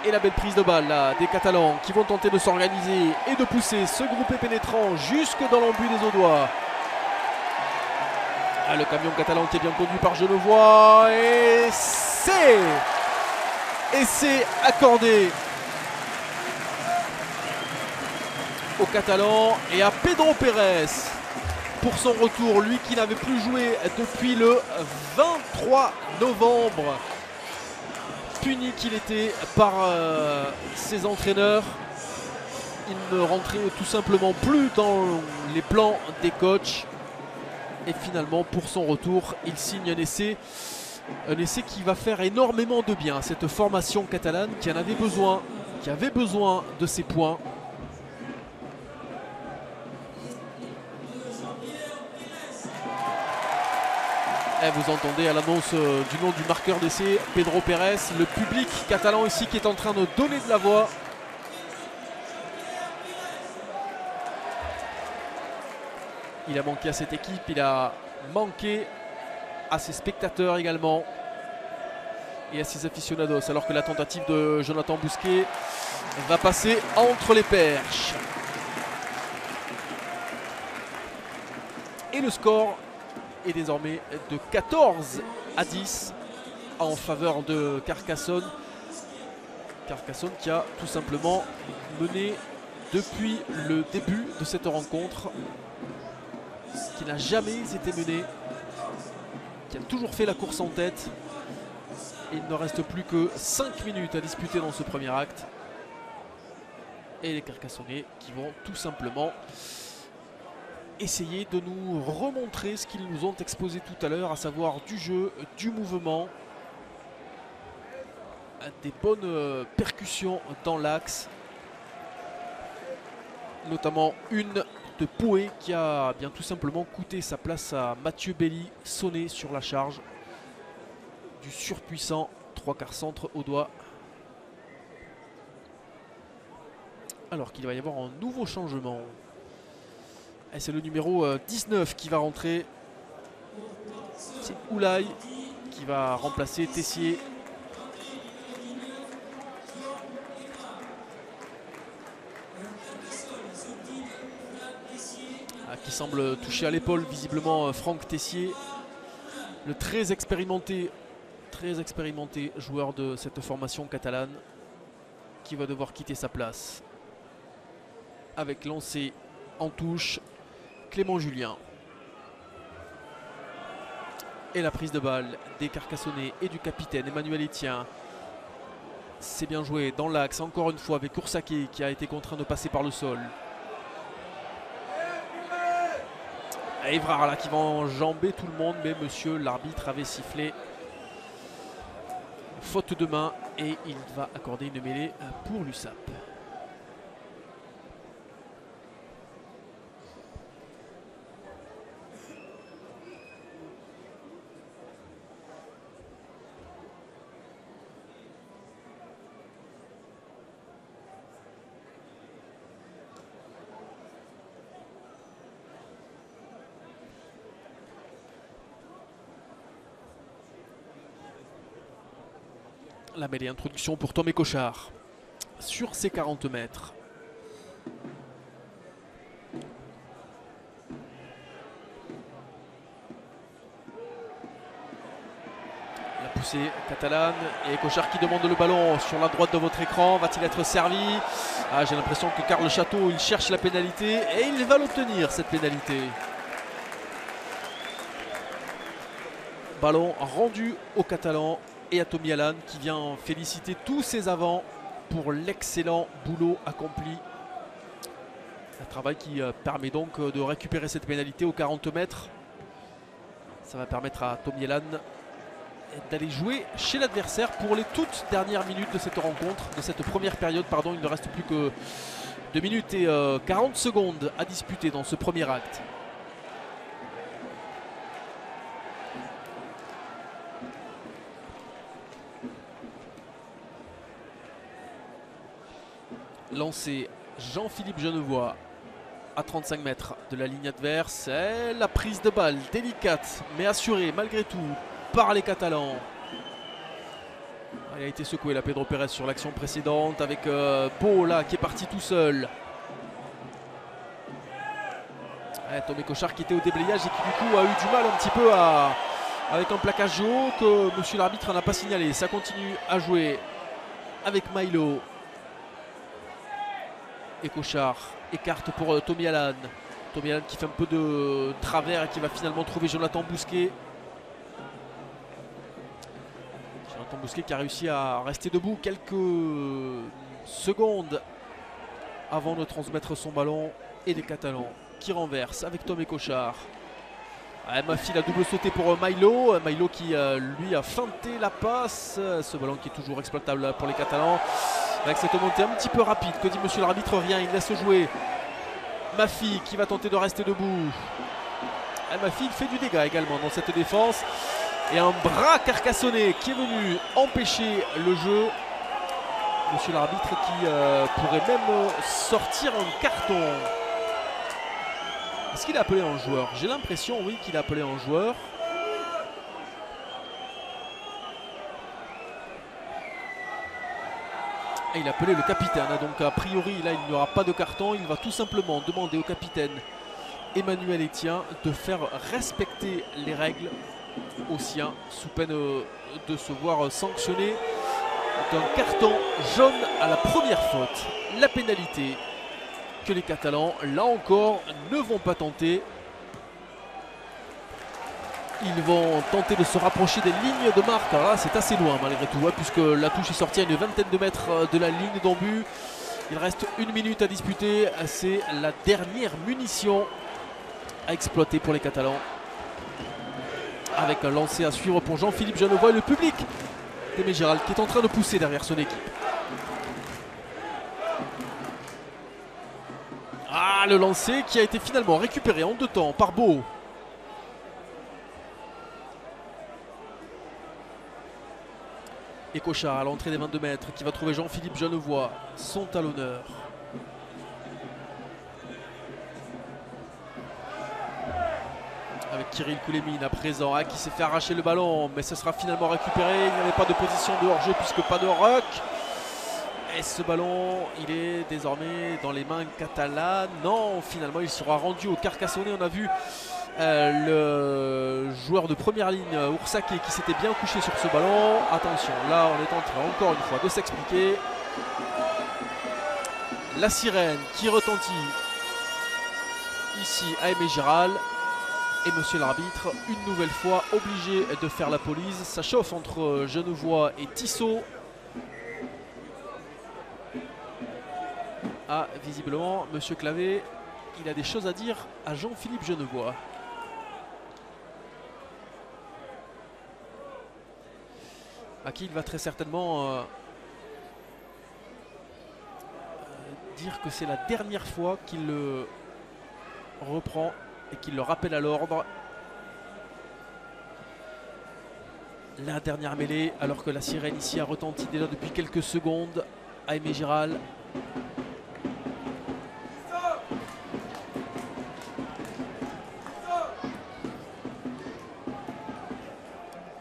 S1: Et la belle prise de balle là, des Catalans qui vont tenter de s'organiser et de pousser ce groupé pénétrant jusque dans l'embut des Audois. Ah, le camion catalan qui est bien conduit par Genevois. Et c'est accordé aux Catalans et à Pedro Pérez pour son retour. Lui qui n'avait plus joué depuis le 23 novembre. Puni qu'il était par ses entraîneurs. Il ne rentrait tout simplement plus dans les plans des coachs. Et finalement, pour son retour, il signe un essai qui va faire énormément de bien à cette formation catalane qui en avait besoin, qui avait besoin de ces points. Et vous entendez à l'annonce du nom du marqueur d'essai, Pedro Pérez, le public catalan ici qui est en train de donner de la voix. Il a manqué à cette équipe, il a manqué à ses spectateurs également et à ses aficionados, alors que la tentative de Jonathan Bousquet va passer entre les perches. Et le score est désormais de 14-10 en faveur de Carcassonne. Carcassonne qui a tout simplement mené depuis le début de cette rencontre, qui n'a jamais été menée, qui a toujours fait la course en tête. Et il ne reste plus que 5 minutes à disputer dans ce premier acte. Et les Carcassonnais qui vont tout simplement essayer de nous remontrer ce qu'ils nous ont exposé tout à l'heure, à savoir du jeu, du mouvement, des bonnes percussions dans l'axe, notamment une de Pouet qui a bien tout simplement coûté sa place à Mathieu Belly, sonné sur la charge. Du surpuissant 3/4 centre au doigt. Alors qu'il va y avoir un nouveau changement. Et c'est le numéro 19 qui va rentrer. C'est Oulaye qui va remplacer Tessier. Qui semble toucher à l'épaule visiblement Franck Tessier, le très expérimenté joueur de cette formation catalane, qui va devoir quitter sa place. Avec lancé en touche Clément Julien. Et la prise de balle des Carcassonnais et du capitaine Emmanuel Etienne. C'est bien joué dans l'axe encore une fois avec Oursaké qui a été contraint de passer par le sol. Évrard là qui va enjamber tout le monde, mais monsieur l'arbitre avait sifflé faute de main et il va accorder une mêlée pour l'USAP. La mêlée introduction pour Tom Cochard sur ses 40 mètres. La poussée catalane et Cochard qui demande le ballon sur la droite de votre écran. Va-t-il être servi? J'ai l'impression que Karl Château il cherche la pénalité et il va l'obtenir, cette pénalité. Ballon rendu aux Catalans et à Tommy Allan qui vient féliciter tous ses avants pour l'excellent boulot accompli. Un travail qui permet donc de récupérer cette pénalité aux 40 mètres. Ça va permettre à Tommy Allan d'aller jouer chez l'adversaire pour les toutes dernières minutes de cette rencontre, de cette première période. Pardon, il ne reste plus que 2 minutes et 40 secondes à disputer dans ce premier acte. Lancé Jean-Philippe Genevois à 35 mètres de la ligne adverse. Et la prise de balle délicate mais assurée malgré tout par les Catalans. Il a été secoué la Pedro Pérez sur l'action précédente avec Beau là qui est parti tout seul. Tomé Cochard qui était au déblayage et qui du coup a eu du mal un petit peu avec un plaquage haut que monsieur l'arbitre n'a pas signalé. Ça continue à jouer avec Milo. Et Cochard écarte pour Tommy Allan. Tommy Allan qui fait un peu de travers et qui va finalement trouver Jonathan Bousquet. Jonathan Bousquet qui a réussi à rester debout quelques secondes avant de transmettre son ballon. Et les Catalans qui renversent avec Tomé Cochard. Mafi la double sauté pour Milo. Milo qui lui a feinté la passe. Ce ballon qui est toujours exploitable pour les Catalans. Avec cette montée un petit peu rapide, que dit monsieur l'arbitre? Rien, il laisse jouer Mafi qui va tenter de rester debout. Mafi il fait du dégât également dans cette défense. Et un bras carcassonnais qui est venu empêcher le jeu. Monsieur l'arbitre qui pourrait même sortir un carton. Est-ce qu'il a appelé un joueur? J'ai l'impression, oui, qu'il a appelé un joueur. Et il a appelé le capitaine. Donc a priori, là, il n'y aura pas de carton. Il va tout simplement demander au capitaine Emmanuel Etienne de faire respecter les règles aux siens sous peine de se voir sanctionné d'un carton jaune à la première faute. La pénalité que les Catalans, là encore, ne vont pas tenter. Ils vont tenter de se rapprocher des lignes de marque. Alors là, c'est assez loin malgré tout, puisque la touche est sortie à une vingtaine de mètres de la ligne d'en but. Il reste 1 minute à disputer. C'est la dernière munition à exploiter pour les Catalans. Avec un lancer à suivre pour Jean-Philippe Genevois et le public d'Aimé Gérald qui est en train de pousser derrière son équipe. Ah, le lancer qui a été finalement récupéré en 2 temps par Beau. Et Cochard à l'entrée des 22 mètres qui va trouver Jean-Philippe Genevois, son talonneur. Avec Kirill Koulémine à présent, qui s'est fait arracher le ballon, mais ce sera finalement récupéré. Il n'y avait pas de position de hors-jeu puisque pas de ruck. Et ce ballon, il est désormais dans les mains catalanes. Non, finalement, il sera rendu au Carcassonnais. On a vu le joueur de première ligne, Oursake, qui s'était bien couché sur ce ballon. Attention, là, on est en train encore une fois de s'expliquer. La sirène qui retentit ici à Aimé Gérald. Et monsieur l'arbitre, une nouvelle fois, obligé de faire la police. Ça chauffe entre Genevois et Tissot. Ah, visiblement, monsieur Clavé, il a des choses à dire à Jean-Philippe Genevois. À qui il va très certainement dire que c'est la dernière fois qu'il le reprend et qu'il le rappelle à l'ordre. La dernière mêlée, alors que la sirène ici a retenti déjà depuis quelques secondes à Aimé Gérald.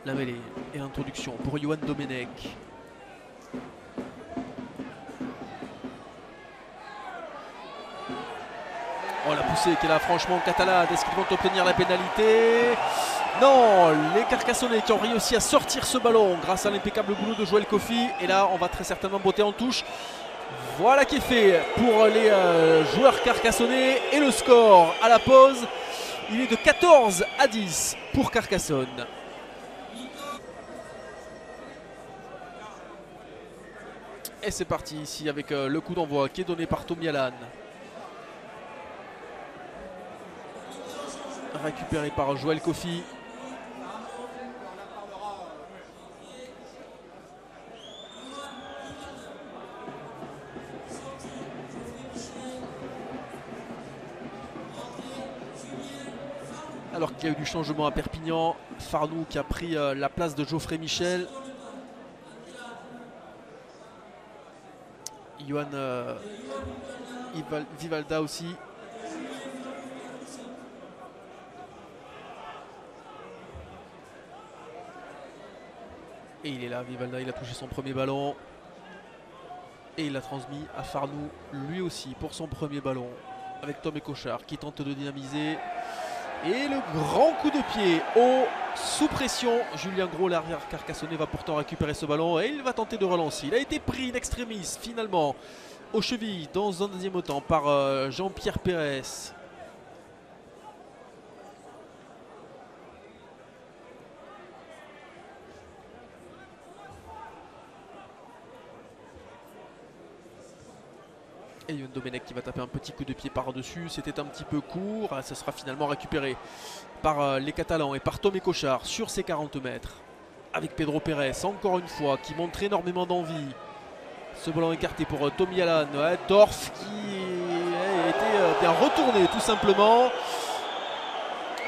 S1: La mêlée et l'introduction pour Yohan Domenech. Oh, la poussée qui est là franchement catalane. Est-ce qu'ils vont obtenir la pénalité? Non, les Carcassonnais qui ont réussi à sortir ce ballon grâce à l'impeccable boulot de Joël Kofi. Et là, on va très certainement botter en touche. Voilà qui est fait pour les joueurs carcassonnais. Et le score à la pause, il est de 14-10 pour Carcassonne. Et c'est parti ici avec le coup d'envoi qui est donné par Tomialan. Récupéré par Joël Kofi. Alors qu'il y a eu du changement à Perpignan, Farnou qui a pris la place de Geoffrey Michel. Yohan Vivalda aussi. Et il est là, Vivalda, il a touché son premier ballon. Et il l'a transmis à Farnou, lui aussi, pour son premier ballon. Avec Tom et Cochard qui tente de dynamiser. Et le grand coup de pied sous pression. Julien Gros, l'arrière carcassonnais, va pourtant récupérer ce ballon. Et il va tenter de relancer. Il a été pris in extremis, finalement, aux chevilles, dans un deuxième temps, par Jean-Pierre Pérez. Et Yohan Domenech qui va taper un petit coup de pied par-dessus. C'était un petit peu court. Ça sera finalement récupéré par les Catalans et par Tom et Cochard sur ces 40 mètres. Avec Pedro Pérez, encore une fois, qui montre énormément d'envie. Ce ballon écarté pour Tomialan. Dorf qui a été bien retourné tout simplement.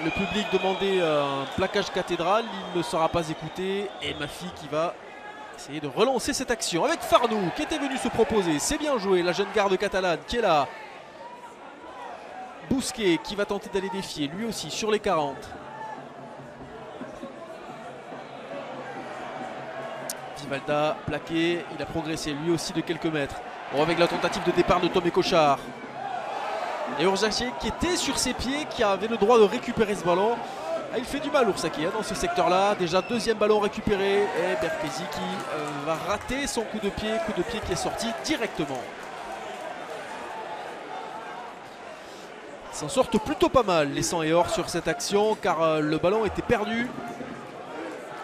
S1: Le public demandait un plaquage cathédral. Il ne sera pas écouté. Et Mafi qui va essayer de relancer cette action avec Farnou qui était venu se proposer. C'est bien joué, la jeune garde catalane qui est là. Bousquet qui va tenter d'aller défier lui aussi sur les 40. Vivalda plaqué, il a progressé lui aussi de quelques mètres. Bon, avec la tentative de départ de Tom et Cochard. Et Ursaki qui était sur ses pieds, qui avait le droit de récupérer ce ballon. Il fait du mal Ursaki dans ce secteur-là. Déjà deuxième ballon récupéré. Et Berkesi qui va rater son coup de pied qui est sorti directement. Ils s'en sortent plutôt pas mal les 100 et or sur cette action car le ballon était perdu.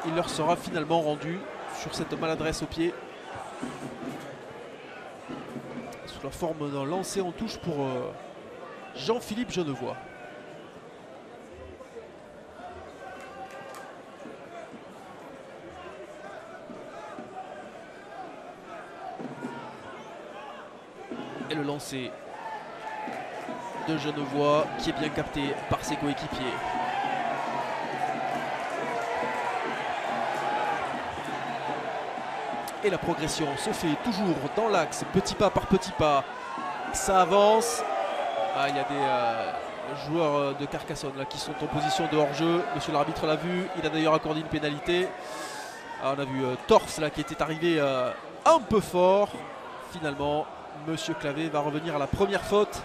S1: Il leur sera finalement rendu sur cette maladresse au pied. Sous la forme d'un lancer en touche pour Jean-Philippe Genevois. Et le lancer de Genevois qui est bien capté par ses coéquipiers. Et la progression se fait toujours dans l'axe, petit pas par petit pas. Ça avance. Ah, il y a des joueurs de Carcassonne là, qui sont en position de hors-jeu. Monsieur l'arbitre l'a vu. Il a d'ailleurs accordé une pénalité. Ah, on a vu Torf là, qui était arrivé un peu fort. Finalement, Monsieur Clavé va revenir à la première faute.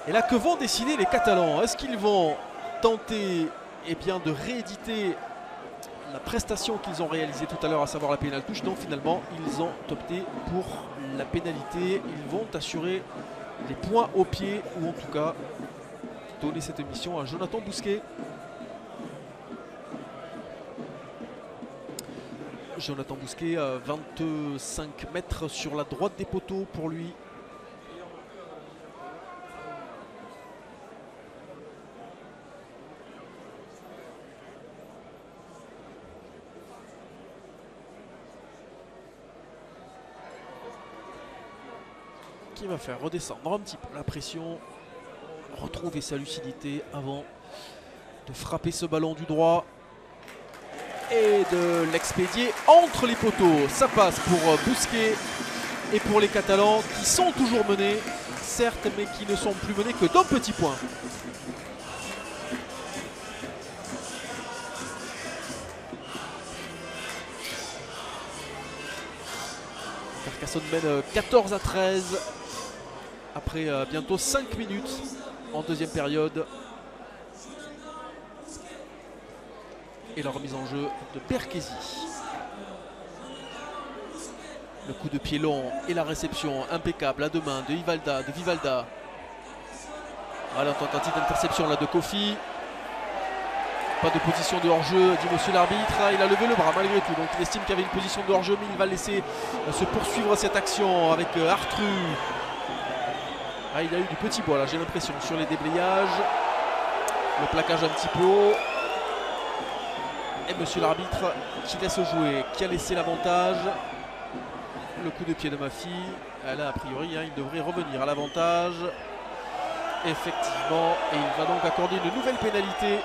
S1: Et là, que vont décider les Catalans? Est-ce qu'ils vont tenter de rééditer la prestation qu'ils ont réalisée tout à l'heure, à savoir la pénale touche? Non, finalement, ils ont opté pour la pénalité. Ils vont assurer les points au pied, ou en tout cas donner cette mission à Jonathan Bousquet. Jonathan Bousquet, 25 mètres sur la droite des poteaux pour lui. Qui va faire redescendre un petit peu la pression, retrouver sa lucidité avant de frapper ce ballon du droit et de l'expédier entre les poteaux. Ça passe pour Bousquet et pour les Catalans qui sont toujours menés, certes, mais qui ne sont plus menés que d'un petit point. Carcassonne mène 14-13 après bientôt 5 minutes en deuxième période. Et la remise en jeu de Berkesi. Le coup de pied long et la réception impeccable à deux mains de Vivalda. Voilà, tentative d'interception là de Kofi. Pas de position de hors-jeu, dit monsieur l'arbitre. Il a levé le bras malgré tout, donc il estime qu'il y avait une position de hors-jeu, mais il va laisser se poursuivre cette action avec Artru. Ah, il a eu du petit bois là, j'ai l'impression, sur les déblayages. Le plaquage un petit peu haut. Et monsieur l'arbitre qui laisse jouer, qui a laissé l'avantage. Le coup de pied de Mafi. Là, a priori, il devrait revenir à l'avantage. Effectivement, et il va donc accorder une nouvelle pénalité.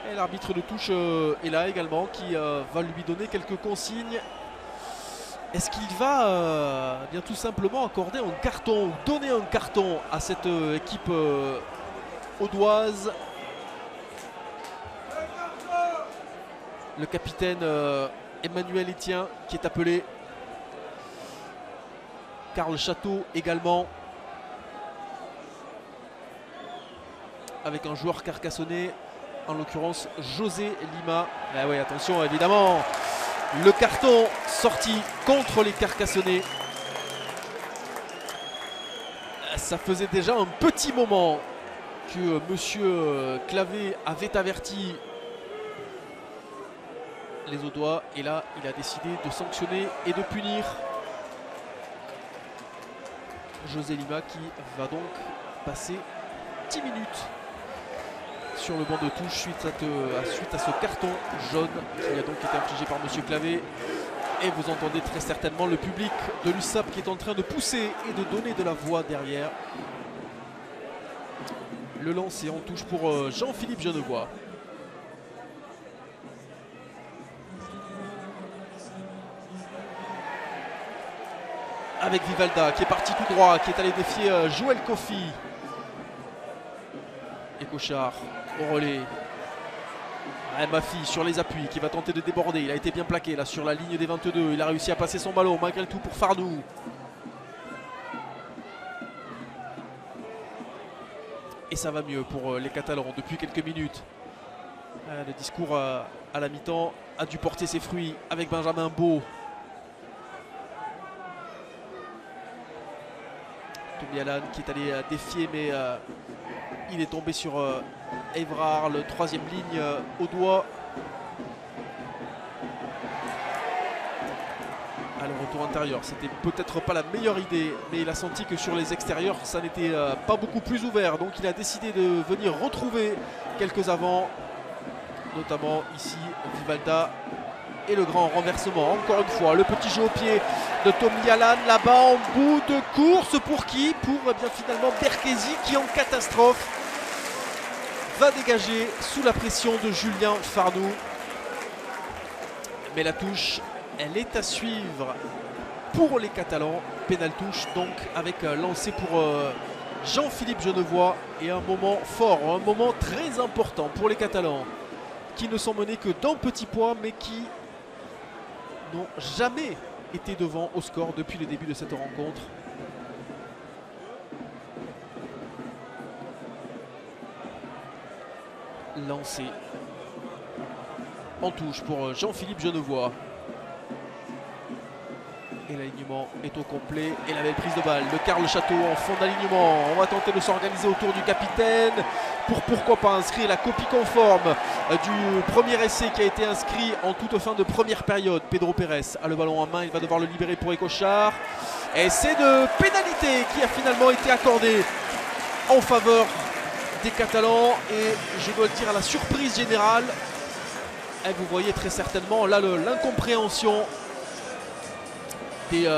S1: Et l'arbitre de touche est là également, qui va lui donner quelques consignes. Est-ce qu'il va bien tout simplement accorder un carton, ou donner un carton à cette équipe audoise? Le capitaine Emmanuel Etienne qui est appelé. Karl Château également. Avec un joueur carcassonnais, en l'occurrence José Lima. Ah oui, attention, évidemment, le carton sorti contre les Carcassonnais. Ça faisait déjà un petit moment que monsieur Clavé avait averti les Audois, et là il a décidé de sanctionner et de punir José Lima, qui va donc passer 10 minutes sur le banc de touche suite à ce carton jaune qui a donc été infligé par monsieur Clavé. Et vous entendez très certainement le public de l'USAP qui est en train de pousser et de donner de la voix derrière. Le lancer en touche pour Jean-Philippe Genevois. Avec Vivalda qui est parti tout droit, qui est allé défier Joël Kofi. Et Cochard au relais. Mafi sur les appuis qui va tenter de déborder. Il a été bien plaqué là sur la ligne des 22. Il a réussi à passer son ballon malgré tout pour Fardou. Et ça va mieux pour les Catalans depuis quelques minutes. Le discours à la mi-temps a dû porter ses fruits avec Benjamin Beau. Tomialan qui est allé défier, mais il est tombé sur Évrard, le troisième ligne au doigt. À le retour intérieur, c'était peut-être pas la meilleure idée, mais il a senti que sur les extérieurs, ça n'était pas beaucoup plus ouvert. Donc il a décidé de venir retrouver quelques avants, notamment ici Vivalda. Et le grand renversement, encore une fois, le petit jeu au pied de Tomialan là-bas en bout de course. Pour qui? Pour bien finalement Berkesi qui en catastrophe va dégager sous la pression de Julien Fardou. Mais la touche, elle est à suivre pour les Catalans. Pénal touche donc avec lancé pour Jean-Philippe Genevois. Et un moment fort, un moment très important pour les Catalans qui ne sont menés que d'un petit point mais qui n'ont jamais été devant au score depuis le début de cette rencontre. Lancé en touche pour Jean-Philippe Genevois. Et l'alignement est au complet. Et la belle prise de balle de Karl Château en fond d'alignement. On va tenter de s'organiser autour du capitaine pour pourquoi pas inscrire la copie conforme du premier essai qui a été inscrit en toute fin de première période. Pedro Pérez a le ballon en main. Il va devoir le libérer pour Écochard. Essai de pénalité qui a finalement été accordé en faveur des Catalans. Et je dois le dire à la surprise générale. Et vous voyez très certainement là l'incompréhension des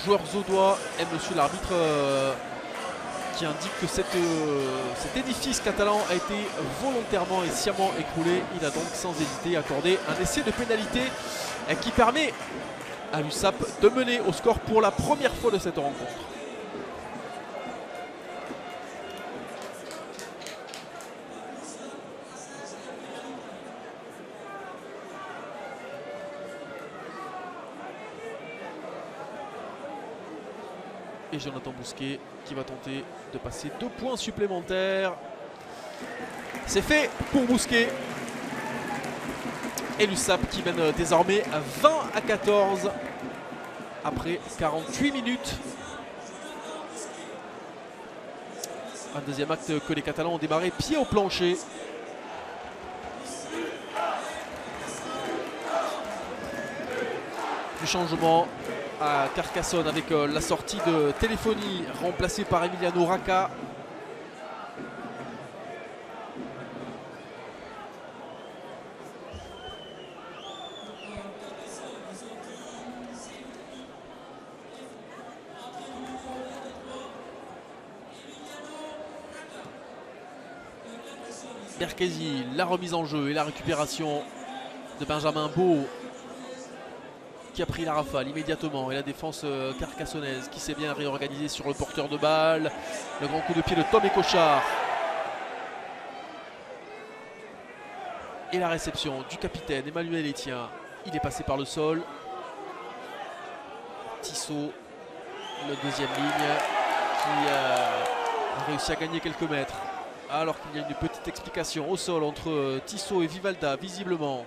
S1: joueurs audois et monsieur l'arbitre qui indique que cet édifice catalan a été volontairement et sciemment écroulé. Il a donc sans hésiter accordé un essai de pénalité qui permet à l'USAP de mener au score pour la première fois de cette rencontre. Et Jonathan Bousquet qui va tenter de passer 2 points supplémentaires. C'est fait pour Bousquet. Et l'USAP qui mène désormais à 20-14 après 48 minutes. Un deuxième acte que les Catalans ont démarré pied au plancher. Du changement à Carcassonne avec la sortie de Téléphonie remplacée par Emiliano Racca. Berkesi, la remise en jeu et la récupération de Benjamin Beau qui a pris la rafale immédiatement, et la défense carcassonnaise qui s'est bien réorganisée sur le porteur de balle. Le grand coup de pied de Tom Écochard. Et la réception du capitaine Emmanuel Etienne. Il est passé par le sol. Tissot, le deuxième ligne, qui a réussi à gagner quelques mètres. Alors qu'il y a une petite explication au sol entre Tissot et Vivalda, visiblement.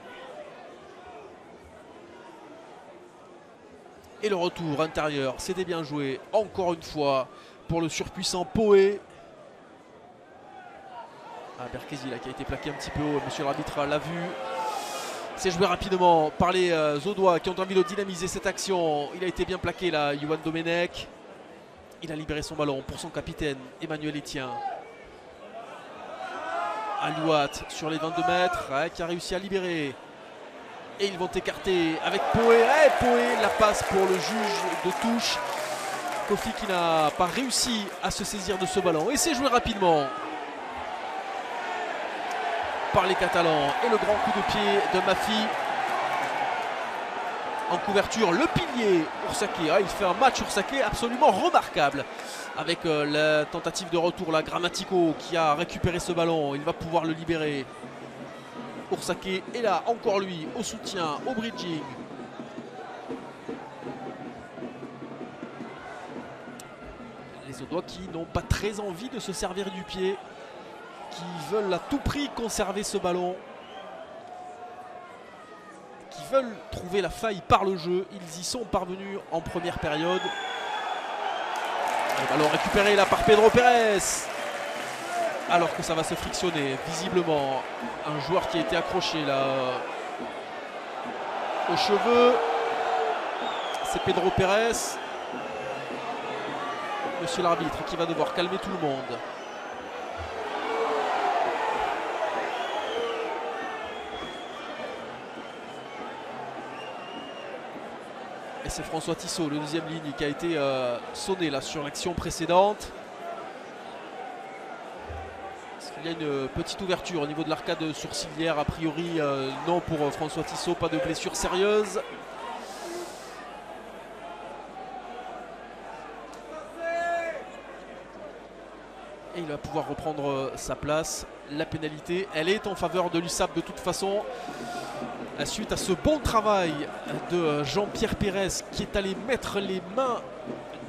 S1: Et le retour intérieur, c'était bien joué, encore une fois, pour le surpuissant Poé. Berkesi là qui a été plaqué un petit peu haut, monsieur l'arbitre l'a vu. C'est joué rapidement par les Audois qui ont envie de dynamiser cette action. Il a été bien plaqué là, Yohan Domenech. Il a libéré son ballon pour son capitaine, Emmanuel Etienne. Alouat sur les 22 mètres, qui a réussi à libérer. Et ils vont écarter avec Poé. Poé, la passe pour le juge de touche. Kofi qui n'a pas réussi à se saisir de ce ballon. Et c'est joué rapidement par les Catalans. Et le grand coup de pied de Mafi. En couverture, le pilier Oursaké. Il fait un match Oursaké absolument remarquable. Avec la tentative de retour, la Grammatico qui a récupéré ce ballon. Il va pouvoir le libérer. Oursake est là, encore lui, au soutien, au bridging. Les Audois qui n'ont pas très envie de se servir du pied, qui veulent à tout prix conserver ce ballon, qui veulent trouver la faille par le jeu. Ils y sont parvenus en première période. Le ballon récupéré là par Pedro Pérez, alors que ça va se frictionner visiblement. Un joueur qui a été accroché là aux cheveux, c'est Pedro Pérez. Monsieur l'arbitre qui va devoir calmer tout le monde. Et c'est François Tissot, le deuxième ligne, qui a été sonné là sur l'action précédente. Est-ce qu'il y a une petite ouverture au niveau de l'arcade sourcilière? A priori non pour François Tissot, pas de blessure sérieuse. Et il va pouvoir reprendre sa place. La pénalité, elle est en faveur de l'USAP de toute façon. Suite à ce bon travail de Jean-Pierre Pérez qui est allé mettre les mains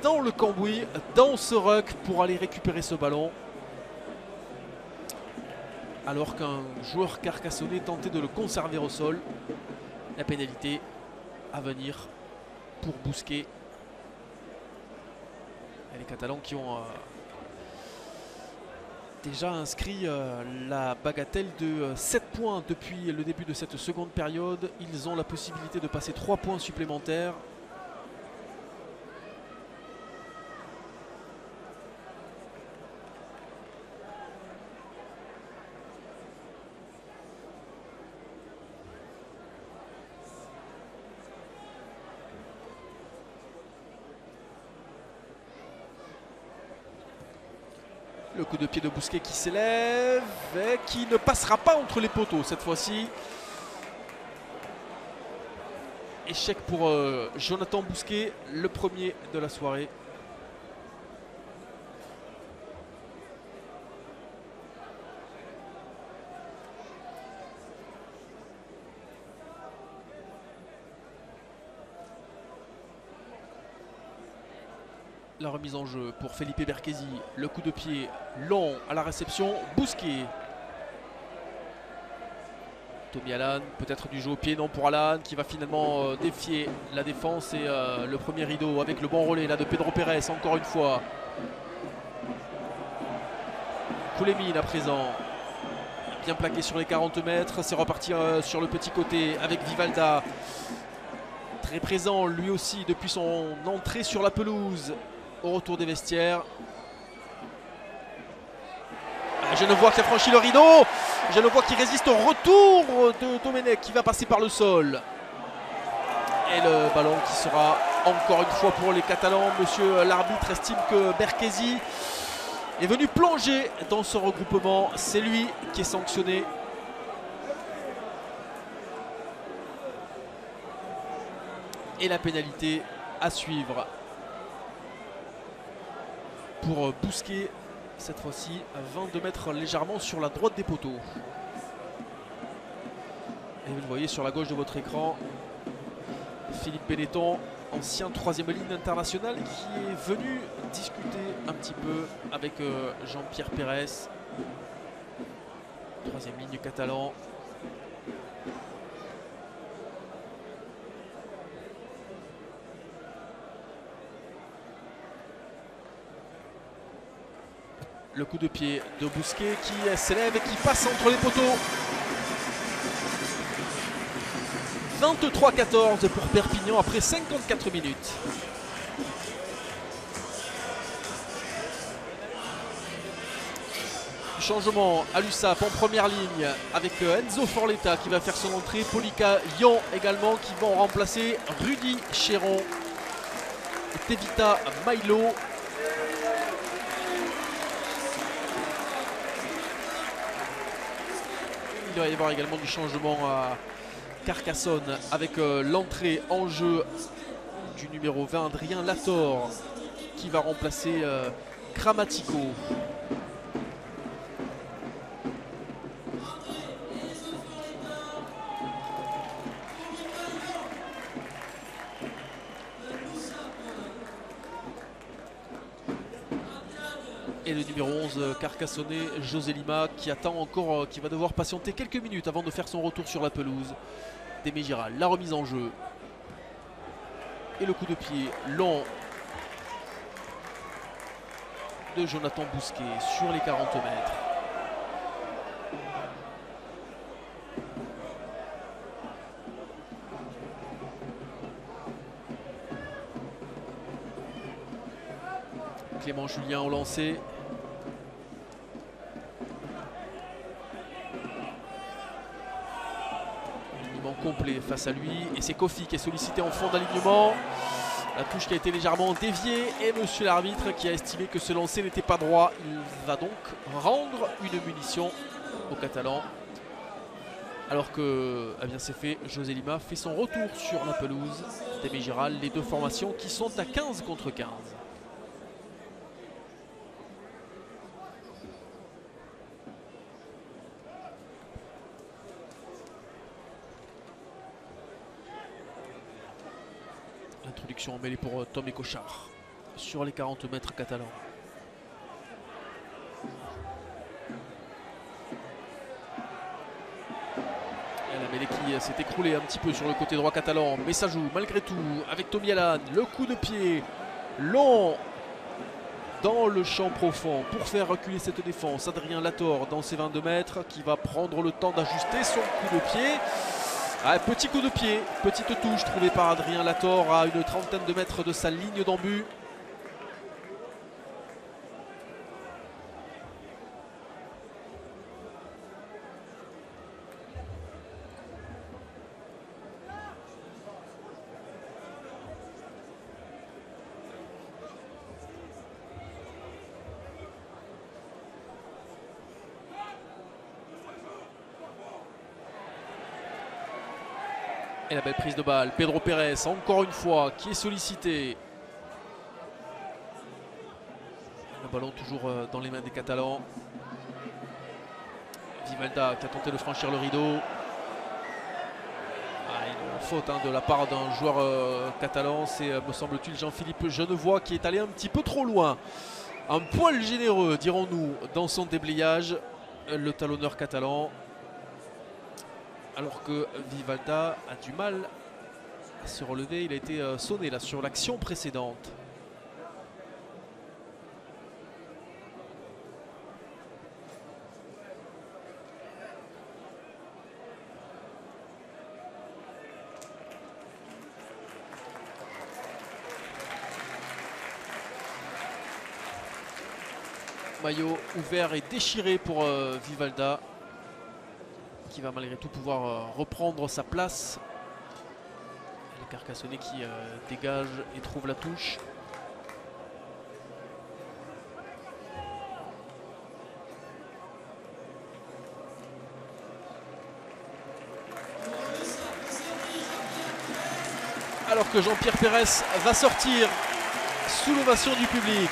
S1: dans le cambouis, dans ce ruck pour aller récupérer ce ballon. Alors qu'un joueur carcassonné tentait de le conserver au sol. La pénalité à venir pour Bousquet. Et les Catalans qui ont déjà inscrit la bagatelle de 7 points depuis le début de cette seconde période. Ils ont la possibilité de passer 3 points supplémentaires. Le coup de pied de Bousquet qui s'élève et qui ne passera pas entre les poteaux cette fois-ci. Échec pour Jonathan Bousquet, le premier de la soirée. La remise en jeu pour Felipe Berchesi. Le coup de pied long à la réception. Bousquet. Tommy Alan, peut-être du jeu au pied, non pour Alan qui va finalement défier la défense et le premier rideau avec le bon relais là de Pedro Pérez encore une fois. Koulémine à présent. Bien plaqué sur les 40 mètres. C'est reparti sur le petit côté avec Vivalda. Très présent lui aussi depuis son entrée sur la pelouse. Au retour des vestiaires. Genevois qui a franchi le rideau. Genevois qui résiste au retour de Domenech qui va passer par le sol. Et le ballon qui sera encore une fois pour les Catalans. Monsieur l'arbitre estime que Berchesi est venu plonger dans ce regroupement. C'est lui qui est sanctionné. Et la pénalité à suivre pour Bousquet, cette fois-ci à 22 mètres légèrement sur la droite des poteaux. Et vous le voyez sur la gauche de votre écran, Philippe Benetton, ancien 3e ligne international, qui est venu discuter un petit peu avec Jean-Pierre Pérez, 3e ligne catalan. Le coup de pied de Bousquet qui s'élève et qui passe entre les poteaux. 23-14 pour Perpignan après 54 minutes. Changement à l'USAP en première ligne avec Enzo Forletta qui va faire son entrée. Polika Yon également qui vont remplacer Rudy Chéron et Tevita Milo. Il va y avoir également du changement à Carcassonne avec l'entrée en jeu du numéro 20, Adrien Lator, qui va remplacer Grammatico. le numéro 11 carcassonnais José Lima qui attend encore, qui va devoir patienter quelques minutes avant de faire son retour sur la pelouse d'Aimé Giral. La remise en jeu et le coup de pied long de Jonathan Bousquet sur les 40 mètres. Clément Julien au lancer. Alignement complet face à lui. Et c'est Kofi qui est sollicité en fond d'alignement. La touche qui a été légèrement déviée. Et monsieur l'arbitre qui a estimé que ce lancer n'était pas droit. Il va donc rendre une munition aux Catalans. Alors que eh bien c'est fait, José Lima fait son retour sur la pelouse d'Aimé Giral. Les deux formations qui sont à 15 contre 15. Introduction mêlée pour Tom et Cochard sur les 40 mètres catalans. Et la mêlée qui s'est écroulée un petit peu sur le côté droit catalan, mais ça joue malgré tout avec Tommy Allan. Le coup de pied long dans le champ profond pour faire reculer cette défense. Adrien Lator dans ses 22 mètres qui va prendre le temps d'ajuster son coup de pied. Ah, petit coup de pied, petite touche trouvée par Adrien Lator à une trentaine de mètres de sa ligne d'en-but. Et la belle prise de balle, Pedro Pérez encore une fois qui est sollicité. Le ballon toujours dans les mains des Catalans. Vivalda qui a tenté de franchir le rideau. Ah, une faute de la part d'un joueur catalan, c'est me semble-t-il Jean-Philippe Genevois qui est allé un petit peu trop loin. Un poil généreux dirons-nous dans son déblayage, le talonneur catalan. Alors que Vivalda a du mal à se relever, il a été sonné là sur l'action précédente. Maillot ouvert et déchiré pour Vivalda, qui va malgré tout pouvoir reprendre sa place. Le Carcassonnais qui dégage et trouve la touche. Alors que Jean-Pierre Pérez va sortir sous l'ovation du public.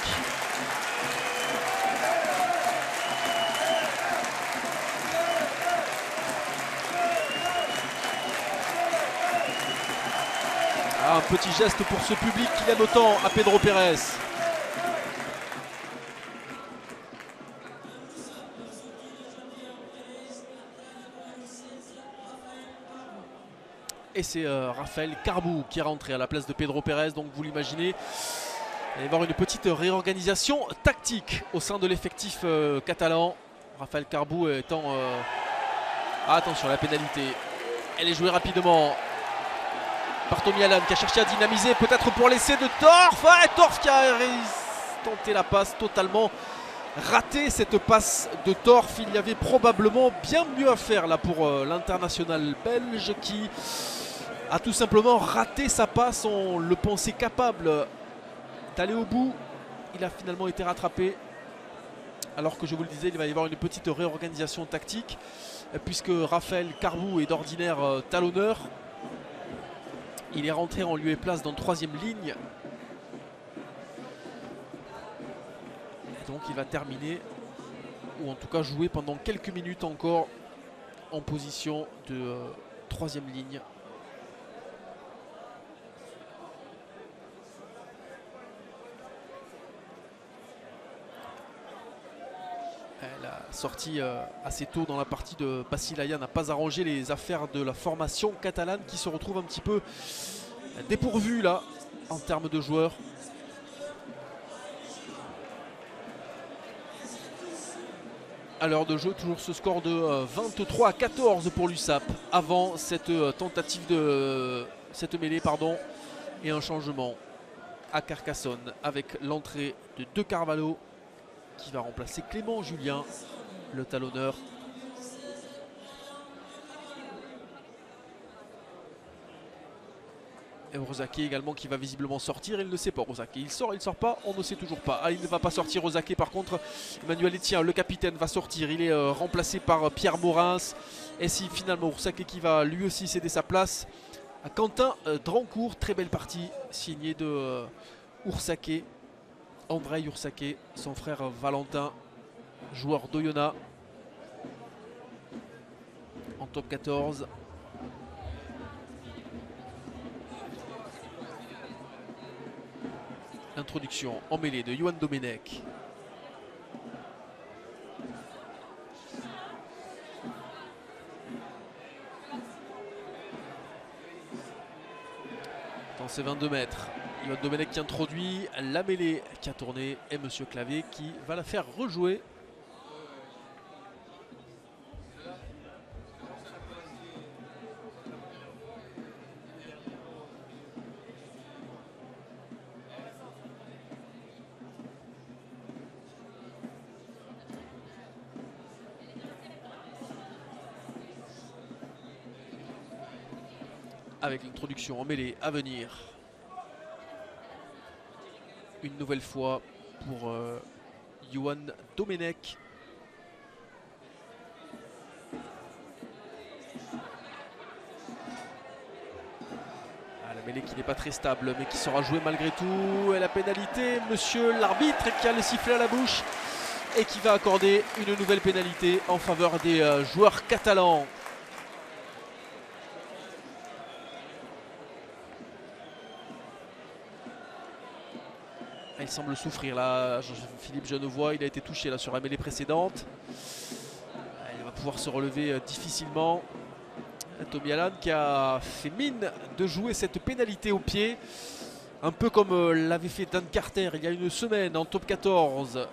S1: Un petit geste pour ce public qui aime autant à Pedro Pérez. Et c'est Raphaël Carbou qui est rentré à la place de Pedro Pérez. Donc vous l'imaginez, il va y avoir une petite réorganisation tactique au sein de l'effectif catalan. Raphaël Carbou étant... attention, la pénalité. Elle est jouée rapidement par Tommy Allan qui a cherché à dynamiser, peut-être pour l'essai de Torf. Ah, Torf qui a tenté la passe, totalement raté cette passe de Torf. Il y avait probablement bien mieux à faire là pour l'international belge qui a tout simplement raté sa passe. On le pensait capable d'aller au bout. Il a finalement été rattrapé. Alors que je vous le disais, il va y avoir une petite réorganisation tactique puisque Raphaël Carbou est d'ordinaire talonneur. Il est rentré en lieu et place dans troisième ligne. Et donc il va terminer, ou en tout cas jouer pendant quelques minutes encore en position de troisième ligne. sortie assez tôt dans la partie de Basilaya n'a pas arrangé les affaires de la formation catalane qui se retrouve un petit peu dépourvue là en termes de joueurs. À l'heure de jeu, toujours ce score de 23-14 pour l'USAP avant cette tentative de cette mêlée et un changement à Carcassonne avec l'entrée de De Carvalho qui va remplacer Clément Julien, le talonneur. Et Rosake également qui va visiblement sortir, il ne sait pas Rosake, il sort pas, on ne sait toujours pas. Ah, il ne va pas sortir Rosake, par contre Emmanuel Etienne, le capitaine, va sortir, il est remplacé par Pierre Morins. Et si finalement Rosake qui va lui aussi céder sa place à Quentin Drancourt, très belle partie signée de Oursake, Andrei Oursake, son frère Valentin, joueur d'Oyonnax en top 14. Introduction en mêlée de Johan Domenech. Dans ces 22 mètres, Johan Domenech qui introduit la mêlée qui a tourné et Monsieur Clavier qui va la faire rejouer. Avec l'introduction en mêlée à venir. Une nouvelle fois pour Johan Domenech. La mêlée qui n'est pas très stable mais qui sera jouée malgré tout. Et la pénalité, monsieur l'arbitre qui a le sifflet à la bouche et qui va accorder une nouvelle pénalité en faveur des joueurs catalans. Il semble souffrir là, Philippe Genevois, il a été touché là sur la mêlée précédente. Il va pouvoir se relever difficilement. Tommy Allan qui a fait mine de jouer cette pénalité au pied. Un peu comme l'avait fait Dan Carter il y a une semaine en top 14.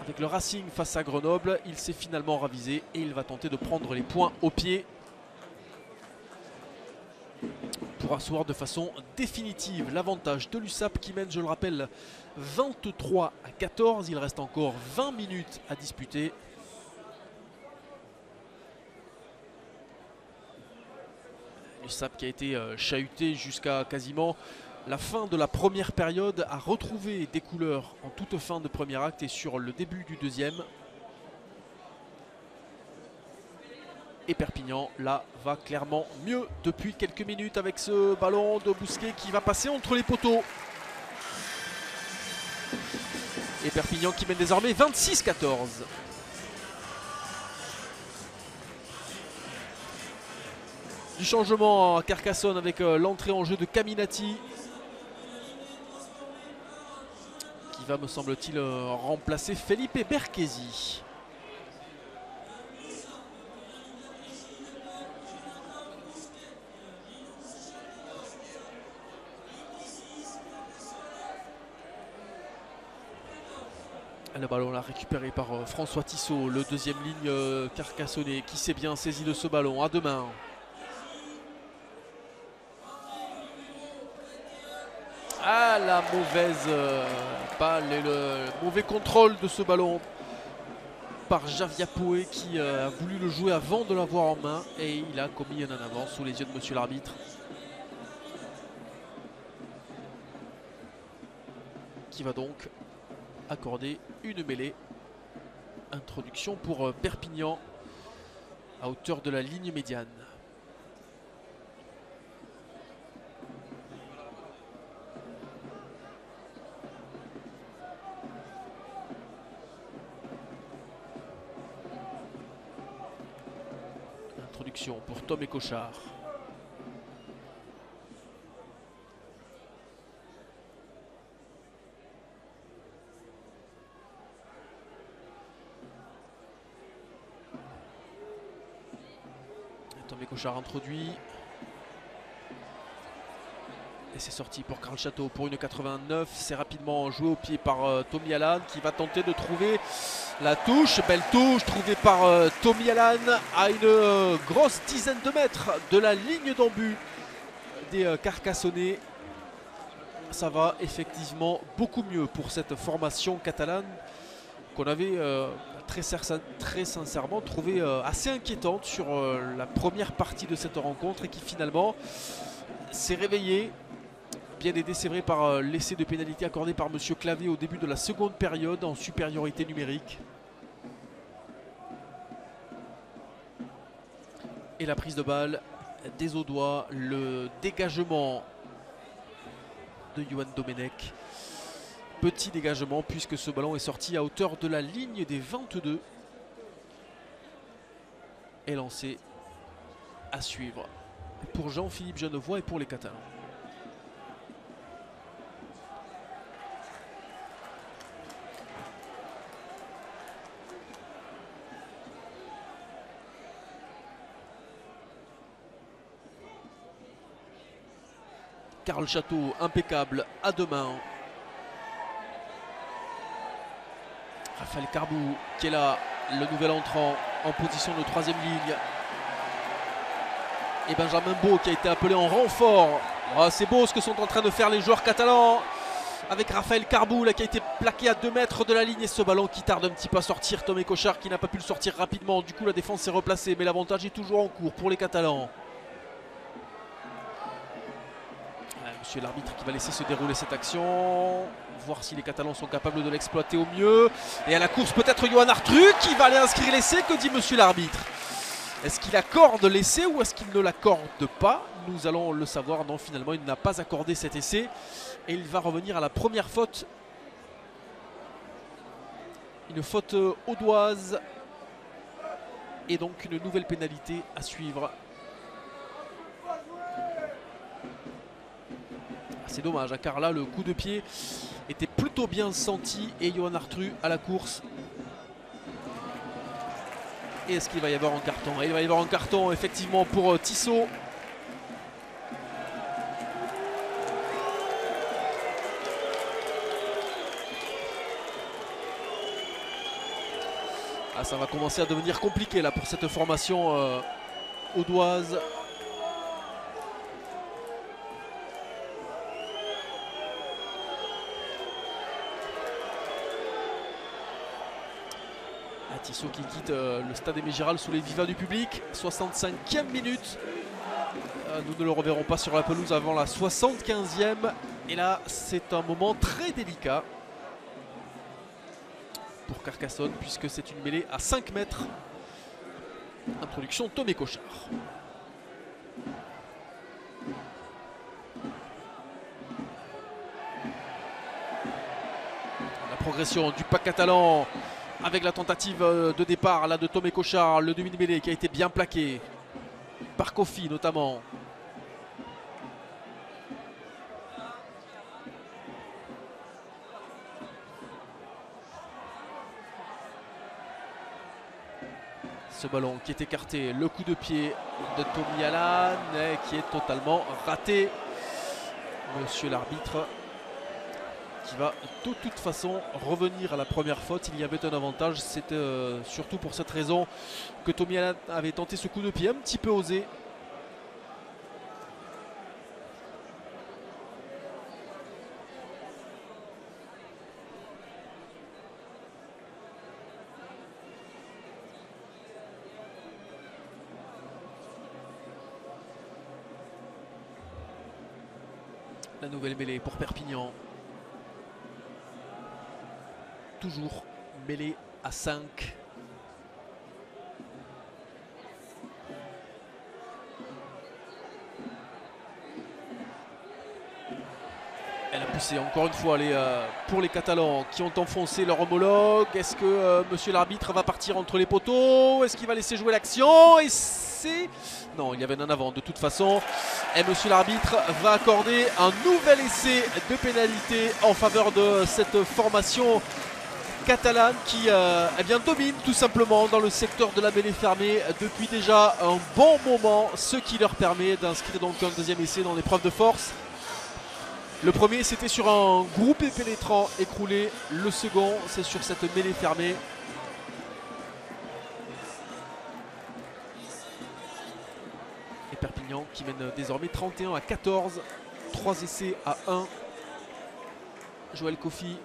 S1: Avec le Racing face à Grenoble, il s'est finalement ravisé et il va tenter de prendre les points au pied. Pour asseoir de façon définitive l'avantage de l'USAP qui mène, je le rappelle, 23-14. Il reste encore 20 minutes à disputer. L'USAP qui a été chahuté jusqu'à quasiment la fin de la première période a retrouvé des couleurs en toute fin de premier acte et sur le début du deuxième. Et Perpignan, là, va clairement mieux depuis quelques minutes avec ce ballon de Bousquet qui va passer entre les poteaux. Et Perpignan qui mène désormais 26-14. Du changement à Carcassonne avec l'entrée en jeu de Caminati. Qui va, me semble-t-il, remplacer Felipe Berchesi. Le ballon là récupéré par François Tissot, le deuxième ligne carcassonnais qui s'est bien saisi de ce ballon à deux mains. Ah, la mauvaise balle et le mauvais contrôle de ce ballon par Javia Poué qui a voulu le jouer avant de l'avoir en main et il a commis un en avant sous les yeux de monsieur l'arbitre. Qui va donc accorder une mêlée. Introduction pour Perpignan à hauteur de la ligne médiane. Introduction pour Tom Écochard. Tomé Cochard introduit. Et c'est sorti pour Karl Château pour une 89. C'est rapidement joué au pied par Tommy Allan qui va tenter de trouver la touche. Belle touche trouvée par Tommy Allan à une grosse dizaine de mètres de la ligne d'en but des Carcassonnais. Ça va effectivement beaucoup mieux pour cette formation catalane qu'on avait très sincèrement trouvé assez inquiétante sur la première partie de cette rencontre et qui finalement s'est réveillée. Bien aidé, c'est vrai, par l'essai de pénalité accordé par M. Clavé au début de la seconde période en supériorité numérique. Et la prise de balle des Audois, le dégagement de Johan Domenech. Petit dégagement puisque ce ballon est sorti à hauteur de la ligne des 22. Et lancé à suivre pour Jean-Philippe Genevois et pour les Catalans. Karl Château, impeccable, à deux mains. Raphaël Carbou qui est là, le nouvel entrant en position de troisième ligne. Et Benjamin Beau qui a été appelé en renfort. Oh, c'est beau ce que sont en train de faire les joueurs catalans. Avec Raphaël Carbou là, qui a été plaqué à 2 mètres de la ligne. Et ce ballon qui tarde un petit peu à sortir. Tomé Cochard qui n'a pas pu le sortir rapidement. Du coup la défense s'est replacée. Mais l'avantage est toujours en cours pour les Catalans. Monsieur l'arbitre qui va laisser se dérouler cette action. Voir si les Catalans sont capables de l'exploiter au mieux. Et à la course peut-être Johan Artru qui va aller inscrire l'essai. Que dit monsieur l'arbitre? Est-ce qu'il accorde l'essai ou est-ce qu'il ne l'accorde pas? Nous allons le savoir. Non, finalement il n'a pas accordé cet essai. Et il va revenir à la première faute. Une faute audoise. Et donc une nouvelle pénalité à suivre. C'est dommage, hein, car là le coup de pied était plutôt bien senti et Johan Artru à la course. Et est-ce qu'il va y avoir un carton? Et il va y avoir un carton effectivement pour Tissot. Ah, ça va commencer à devenir compliqué là pour cette formation audoise. Tissot qui quitte le stade Aimé Giral sous les vivas du public. 65e minute. Nous ne le reverrons pas sur la pelouse avant la 75e. Et là, c'est un moment très délicat pour Carcassonne puisque c'est une mêlée à 5 mètres. Introduction Tomé Cochard. La progression du pack catalan. Avec la tentative de départ là, de Tomé Cochard, le demi-mêlée qui a été bien plaqué par Kofi notamment. Ce ballon qui est écarté, le coup de pied de Tommy Allan qui est totalement raté. Monsieur l'arbitre qui va de toute façon revenir à la première faute. Il y avait un avantage, c'était surtout pour cette raison que Tommy Allan avait tenté ce coup de pied un petit peu osé. La nouvelle mêlée pour Perpignan. Toujours mêlée à 5. Elle a poussé encore une fois pour les Catalans qui ont enfoncé leur homologue. Est-ce que monsieur l'arbitre va partir entre les poteaux? Est-ce qu'il va laisser jouer l'action? Et c'est... Non, il y avait un avant de toute façon. Et monsieur l'arbitre va accorder un nouvel essai de pénalité en faveur de cette formation catalane qui eh bien, domine tout simplement dans le secteur de la mêlée fermée depuis déjà un bon moment, ce qui leur permet d'inscrire donc un deuxième essai dans l'épreuve de force. Le premier c'était sur un groupé pénétrant écroulé, le second c'est sur cette mêlée fermée. Et Perpignan qui mène désormais 31-14, 3 essais à 1. Joël Kofi,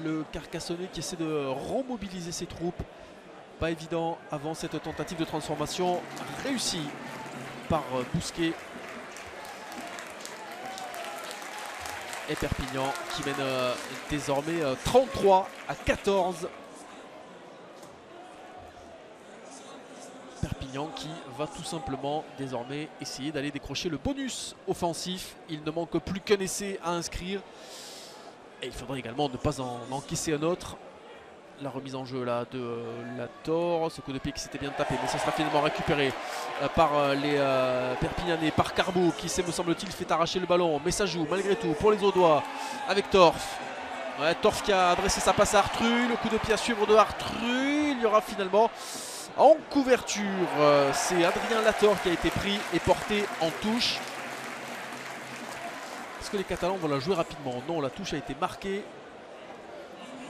S1: le Carcassonnais qui essaie de remobiliser ses troupes. Pas évident avant cette tentative de transformation réussie par Bousquet. Et Perpignan qui mène désormais 33-14. Perpignan qui va tout simplement désormais essayer d'aller décrocher le bonus offensif. Il ne manque plus qu'un essai à inscrire. Et il faudrait également ne pas en encaisser un autre. La remise en jeu là de Lator, ce coup de pied qui s'était bien tapé, mais ça sera finalement récupéré par les Perpignanais, par Carbou qui s'est, me semble-t-il, fait arracher le ballon. Mais ça joue malgré tout pour les Audois avec Torf. Ouais, Torf qui a adressé sa passe à Artru, le coup de pied à suivre de Artru. Il y aura finalement en couverture, c'est Adrien Lator qui a été pris et porté en touche. Est-ce que les Catalans vont la jouer rapidement? Non, la touche a été marquée.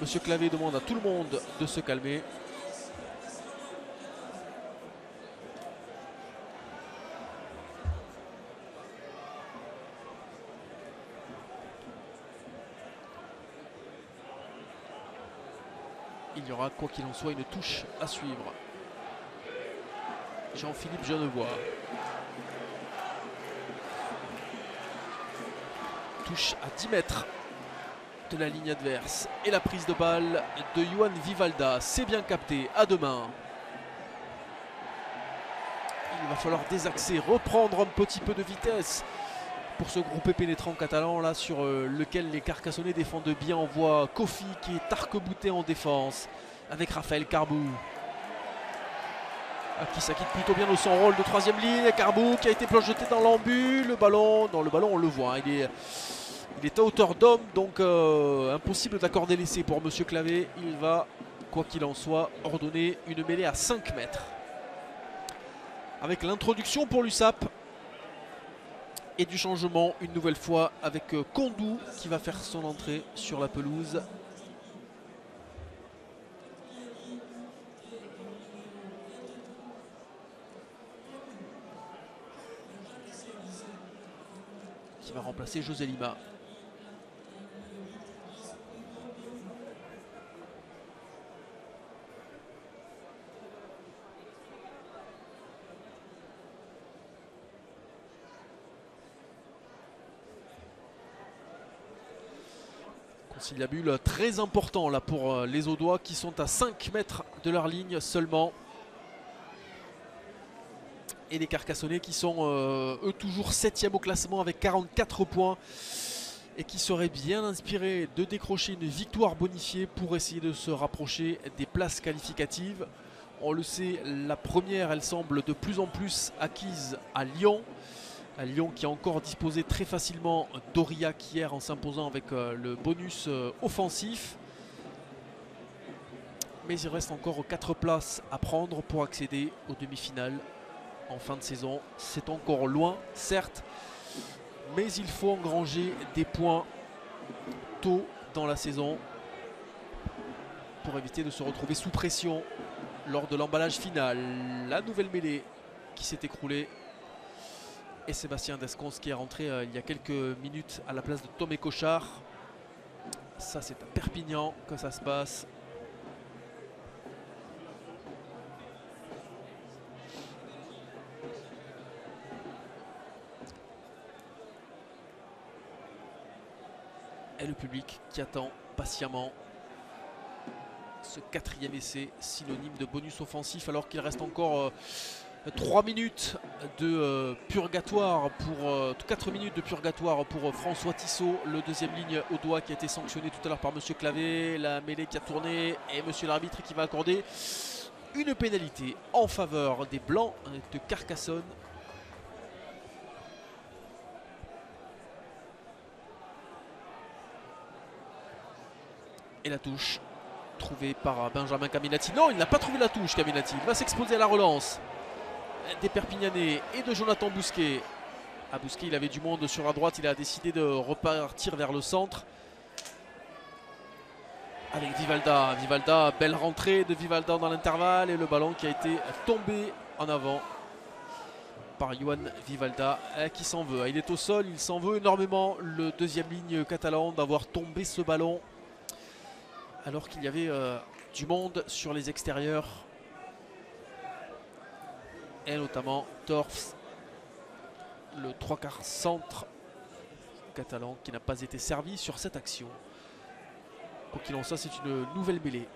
S1: Monsieur Clavé demande à tout le monde de se calmer. Il y aura, quoi qu'il en soit, une touche à suivre. Jean-Philippe Genevois. Touche à 10 mètres de la ligne adverse. Et la prise de balle de Yohan Vivalda. C'est bien capté. À demain. Il va falloir désaxer, reprendre un petit peu de vitesse pour ce groupé pénétrant catalan là sur lequel les Carcassonnais défendent bien. On voit Kofi qui est arc-bouté en défense avec Raphaël Carbou qui s'acquitte plutôt bien de son rôle de troisième ligne. Carbou qui a été projeté dans l'embut. Le ballon, dans le ballon on le voit, il est à hauteur d'homme, donc impossible d'accorder l'essai pour Monsieur Clavé. Il va, quoi qu'il en soit, ordonner une mêlée à 5 mètres. Avec l'introduction pour l'USAP et du changement une nouvelle fois avec Kondou qui va faire son entrée sur la pelouse. Qui va remplacer José Lima. Conciliabule très important là pour les Audois qui sont à 5 mètres de leur ligne seulement. Et les Carcassonnais qui sont eux toujours 7e au classement avec 44 points et qui seraient bien inspirés de décrocher une victoire bonifiée pour essayer de se rapprocher des places qualificatives. On le sait, la première elle semble de plus en plus acquise à Lyon. Lyon qui a encore disposé très facilement d'Aurillac hier en s'imposant avec le bonus offensif. Mais il reste encore 4 places à prendre pour accéder aux demi-finales en fin de saison. C'est encore loin, certes, mais il faut engranger des points tôt dans la saison pour éviter de se retrouver sous pression lors de l'emballage final. La nouvelle mêlée qui s'est écroulée. Et Sébastien Descons qui est rentré il y a quelques minutes à la place de Tomé Cochard. Ça c'est à Perpignan que ça se passe. Et le public qui attend patiemment ce 4e essai, synonyme de bonus offensif alors qu'il reste encore 3 minutes de purgatoire pour 4 minutes de purgatoire pour François Tissot, le deuxième ligne au doigt qui a été sanctionné tout à l'heure par Monsieur Clavé. La mêlée qui a tourné et Monsieur l'arbitre qui va accorder une pénalité en faveur des Blancs de Carcassonne. Et la touche trouvé par Benjamin Caminati. Non, il n'a pas trouvé la touche, Caminati. Il va s'exposer à la relance des Perpignanais et de Jonathan Bousquet. À Bousquet, il avait du monde sur la droite. Il a décidé de repartir vers le centre. Avec Vivalda. Vivalda, belle rentrée de Vivalda dans l'intervalle. Et le ballon qui a été tombé en avant par Johan Vivalda qui s'en veut. Il est au sol, il s'en veut énormément, le deuxième ligne catalan, d'avoir tombé ce ballon alors qu'il y avait du monde sur les extérieurs. Et notamment Torfs, le 3/4 centre catalan qui n'a pas été servi sur cette action. Quoi qu'il en soit, c'est une nouvelle mêlée.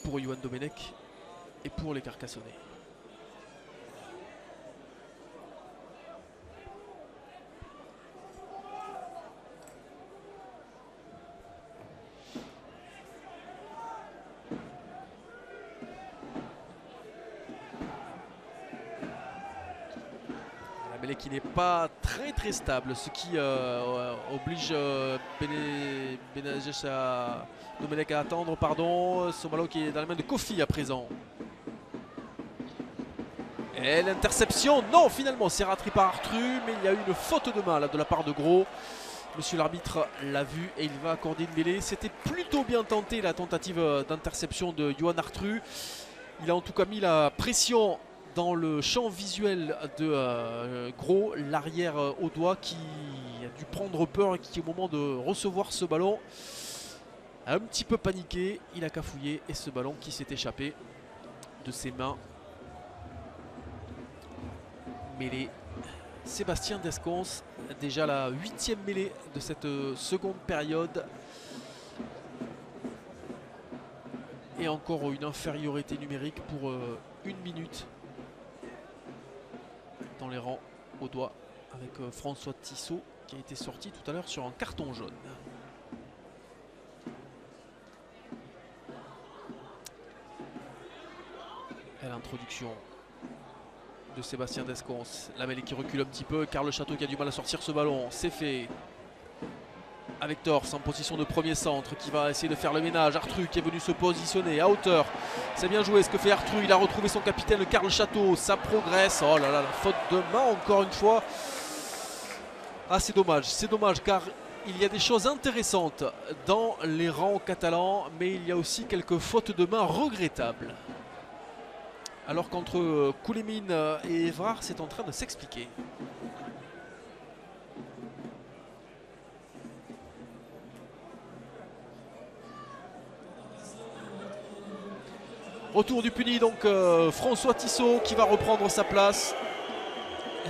S1: Pour Johan Domenech et pour les Carcassonnais. La mêlée qui n'est pas très stable, ce qui oblige Domenech à attendre, pardon. Ce ballon qui est dans les mains de Kofi à présent. Et l'interception, non, finalement c'est raté par Artru, mais il y a eu une faute de main là, de la part de Gros. Monsieur l'arbitre l'a vu et il va accorder une mêlée. C'était plutôt bien tenté la tentative d'interception de Johan Artru. Il a en tout cas mis la pression dans le champ visuel de Gros, l'arrière audois, qui a dû prendre peur et qui au moment de recevoir ce ballon a un petit peu paniqué. Il a cafouillé et ce ballon qui s'est échappé de ses mains. Mêlée Sébastien Descons, déjà la 8e mêlée de cette seconde période. Et encore une infériorité numérique pour 1 minute dans les rangs audois avec François Tissot qui a été sorti tout à l'heure sur un carton jaune. Et l'introduction de Sébastien Descons. La mêlée qui recule un petit peu. Carl Château qui a du mal à sortir ce ballon. C'est fait. Avec Torfs en position de premier centre qui va essayer de faire le ménage. Artru qui est venu se positionner à hauteur. C'est bien joué ce que fait Artru. Il a retrouvé son capitaine Carl Château. Ça progresse. Oh là là, la faute de main encore une fois. Ah, c'est dommage car il y a des choses intéressantes dans les rangs catalans, mais il y a aussi quelques fautes de main regrettables. Alors qu'entre Koulémine et Évrard, c'est en train de s'expliquer. Retour du puni, donc François Tissot qui va reprendre sa place.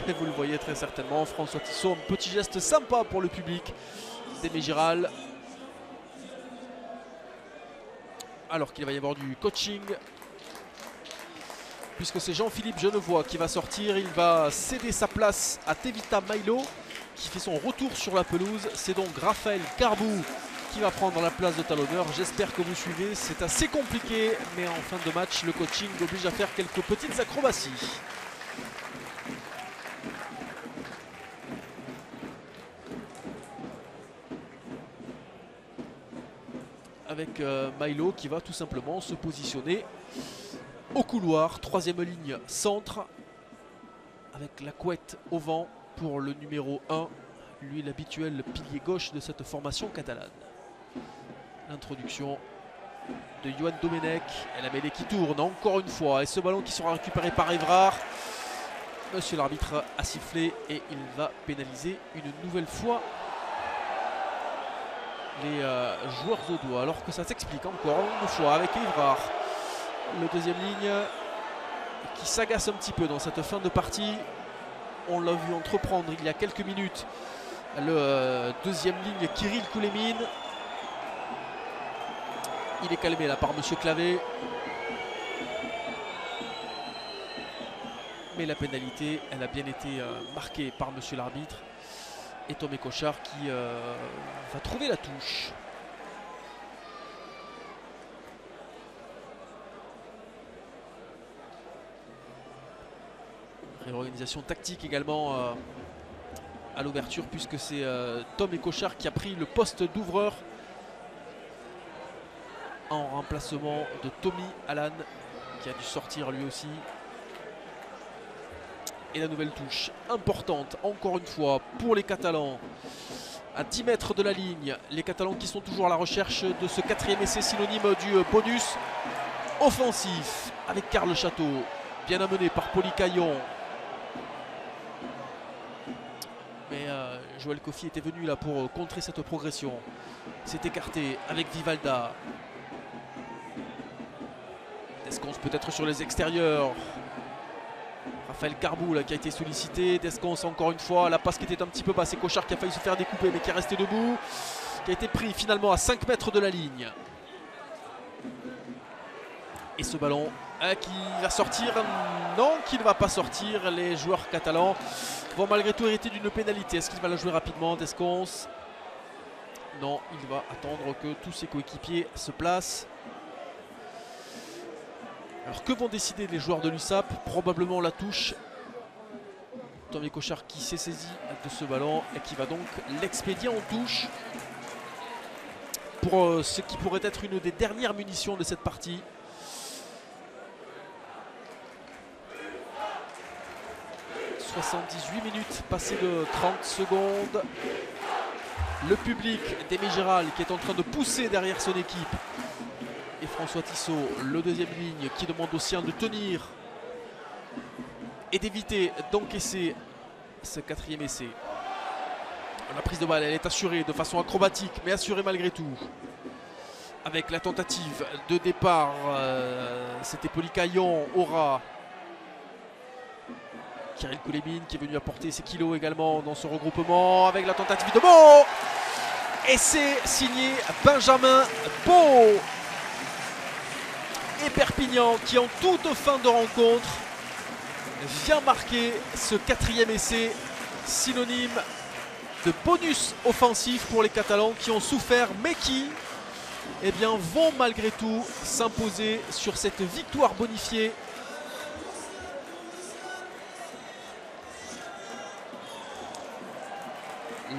S1: Et vous le voyez très certainement, François Tissot, un petit geste sympa pour le public d'Aimé Giral. Alors qu'il va y avoir du coaching. Puisque c'est Jean-Philippe Genevois qui va sortir, il va céder sa place à Tevita Mailo qui fait son retour sur la pelouse. C'est donc Raphaël Carbou qui va prendre la place de talonneur. J'espère que vous suivez, c'est assez compliqué, mais en fin de match, le coaching oblige à faire quelques petites acrobaties. Avec Mailo qui va tout simplement se positionner au couloir, 3e ligne centre, avec la couette au vent pour le numéro 1, lui l'habituel pilier gauche de cette formation catalane. L'introduction de Johan Domenech et la mêlée qui tourne encore une fois, et ce ballon qui sera récupéré par Évrard. Monsieur l'arbitre a sifflé et il va pénaliser une nouvelle fois les joueurs audois, alors que ça s'explique encore une fois avec Évrard. Le deuxième ligne qui s'agace un petit peu dans cette fin de partie. On l'a vu entreprendre il y a quelques minutes le deuxième ligne Kirill Koulémine. Il est calmé là par Monsieur Clavé. Mais la pénalité, elle a bien été marquée par Monsieur l'arbitre. Et Tomé Cochard qui va trouver la touche. Réorganisation tactique également à l'ouverture, puisque c'est Tom Écochard qui a pris le poste d'ouvreur en remplacement de Tommy Allan, qui a dû sortir lui aussi. Et la nouvelle touche importante, encore une fois, pour les Catalans. À 10 mètres de la ligne, les Catalans qui sont toujours à la recherche de ce 4e essai synonyme du bonus offensif. Avec Karl Château, bien amené par Poli Caillon. Mais Joël Kofi était venu là pour contrer cette progression. C'est écarté avec Vivalda. Descons peut-être sur les extérieurs. Raphaël Carbou là, qui a été sollicité. Descons encore une fois. La passe qui était un petit peu basse. C'est Cochard qui a failli se faire découper mais qui est resté debout. Qui a été pris finalement à 5 mètres de la ligne. Et ce ballon qui va sortir. Non, qui ne va pas sortir. Les joueurs catalans vont malgré tout hériter d'une pénalité. Est-ce qu'il va la jouer rapidement, Descons? Non, il va attendre que tous ses coéquipiers se placent. Alors que vont décider les joueurs de l'USAP? Probablement la touche. Tommy Cochard qui s'est saisi de ce ballon et qui va donc l'expédier en touche pour ce qui pourrait être une des dernières munitions de cette partie. « 78 minutes passées de 30 secondes. Le public d'Aimé Gérald qui est en train de pousser derrière son équipe. Et François Tissot, le deuxième ligne, qui demande aux siens de tenir et d'éviter d'encaisser ce 4e essai. La prise de balle, elle est assurée de façon acrobatique, mais assurée malgré tout. Avec la tentative de départ, c'était Poli Caillon, Aura. Kirill Koulébine qui est venu apporter ses kilos également dans ce regroupement. Avec la tentative de Beau. Et c'est signé Benjamin Beau. Et Perpignan qui en toute fin de rencontre vient marquer ce 4e essai, synonyme de bonus offensif pour les Catalans qui ont souffert mais qui vont malgré tout s'imposer sur cette victoire bonifiée.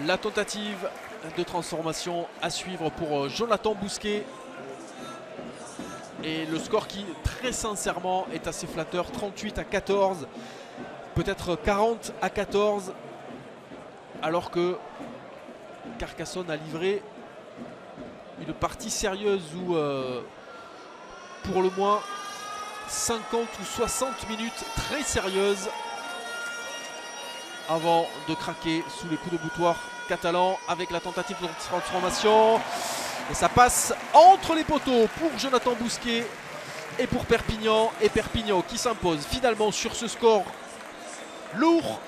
S1: La tentative de transformation à suivre pour Jonathan Bousquet. Et le score qui, très sincèrement, est assez flatteur. 38-14, peut-être 40-14. Alors que Carcassonne a livré une partie sérieuse où, pour le moins, 50 ou 60 minutes très sérieuses avant de craquer sous les coups de boutoir catalans avec la tentative de transformation. Et ça passe entre les poteaux pour Jonathan Bousquet et pour Perpignan. Et Perpignan qui s'impose finalement sur ce score lourd.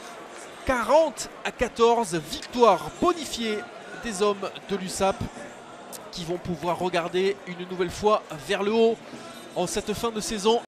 S1: 40-14, victoire bonifiée des hommes de l'USAP qui vont pouvoir regarder une nouvelle fois vers le haut en cette fin de saison.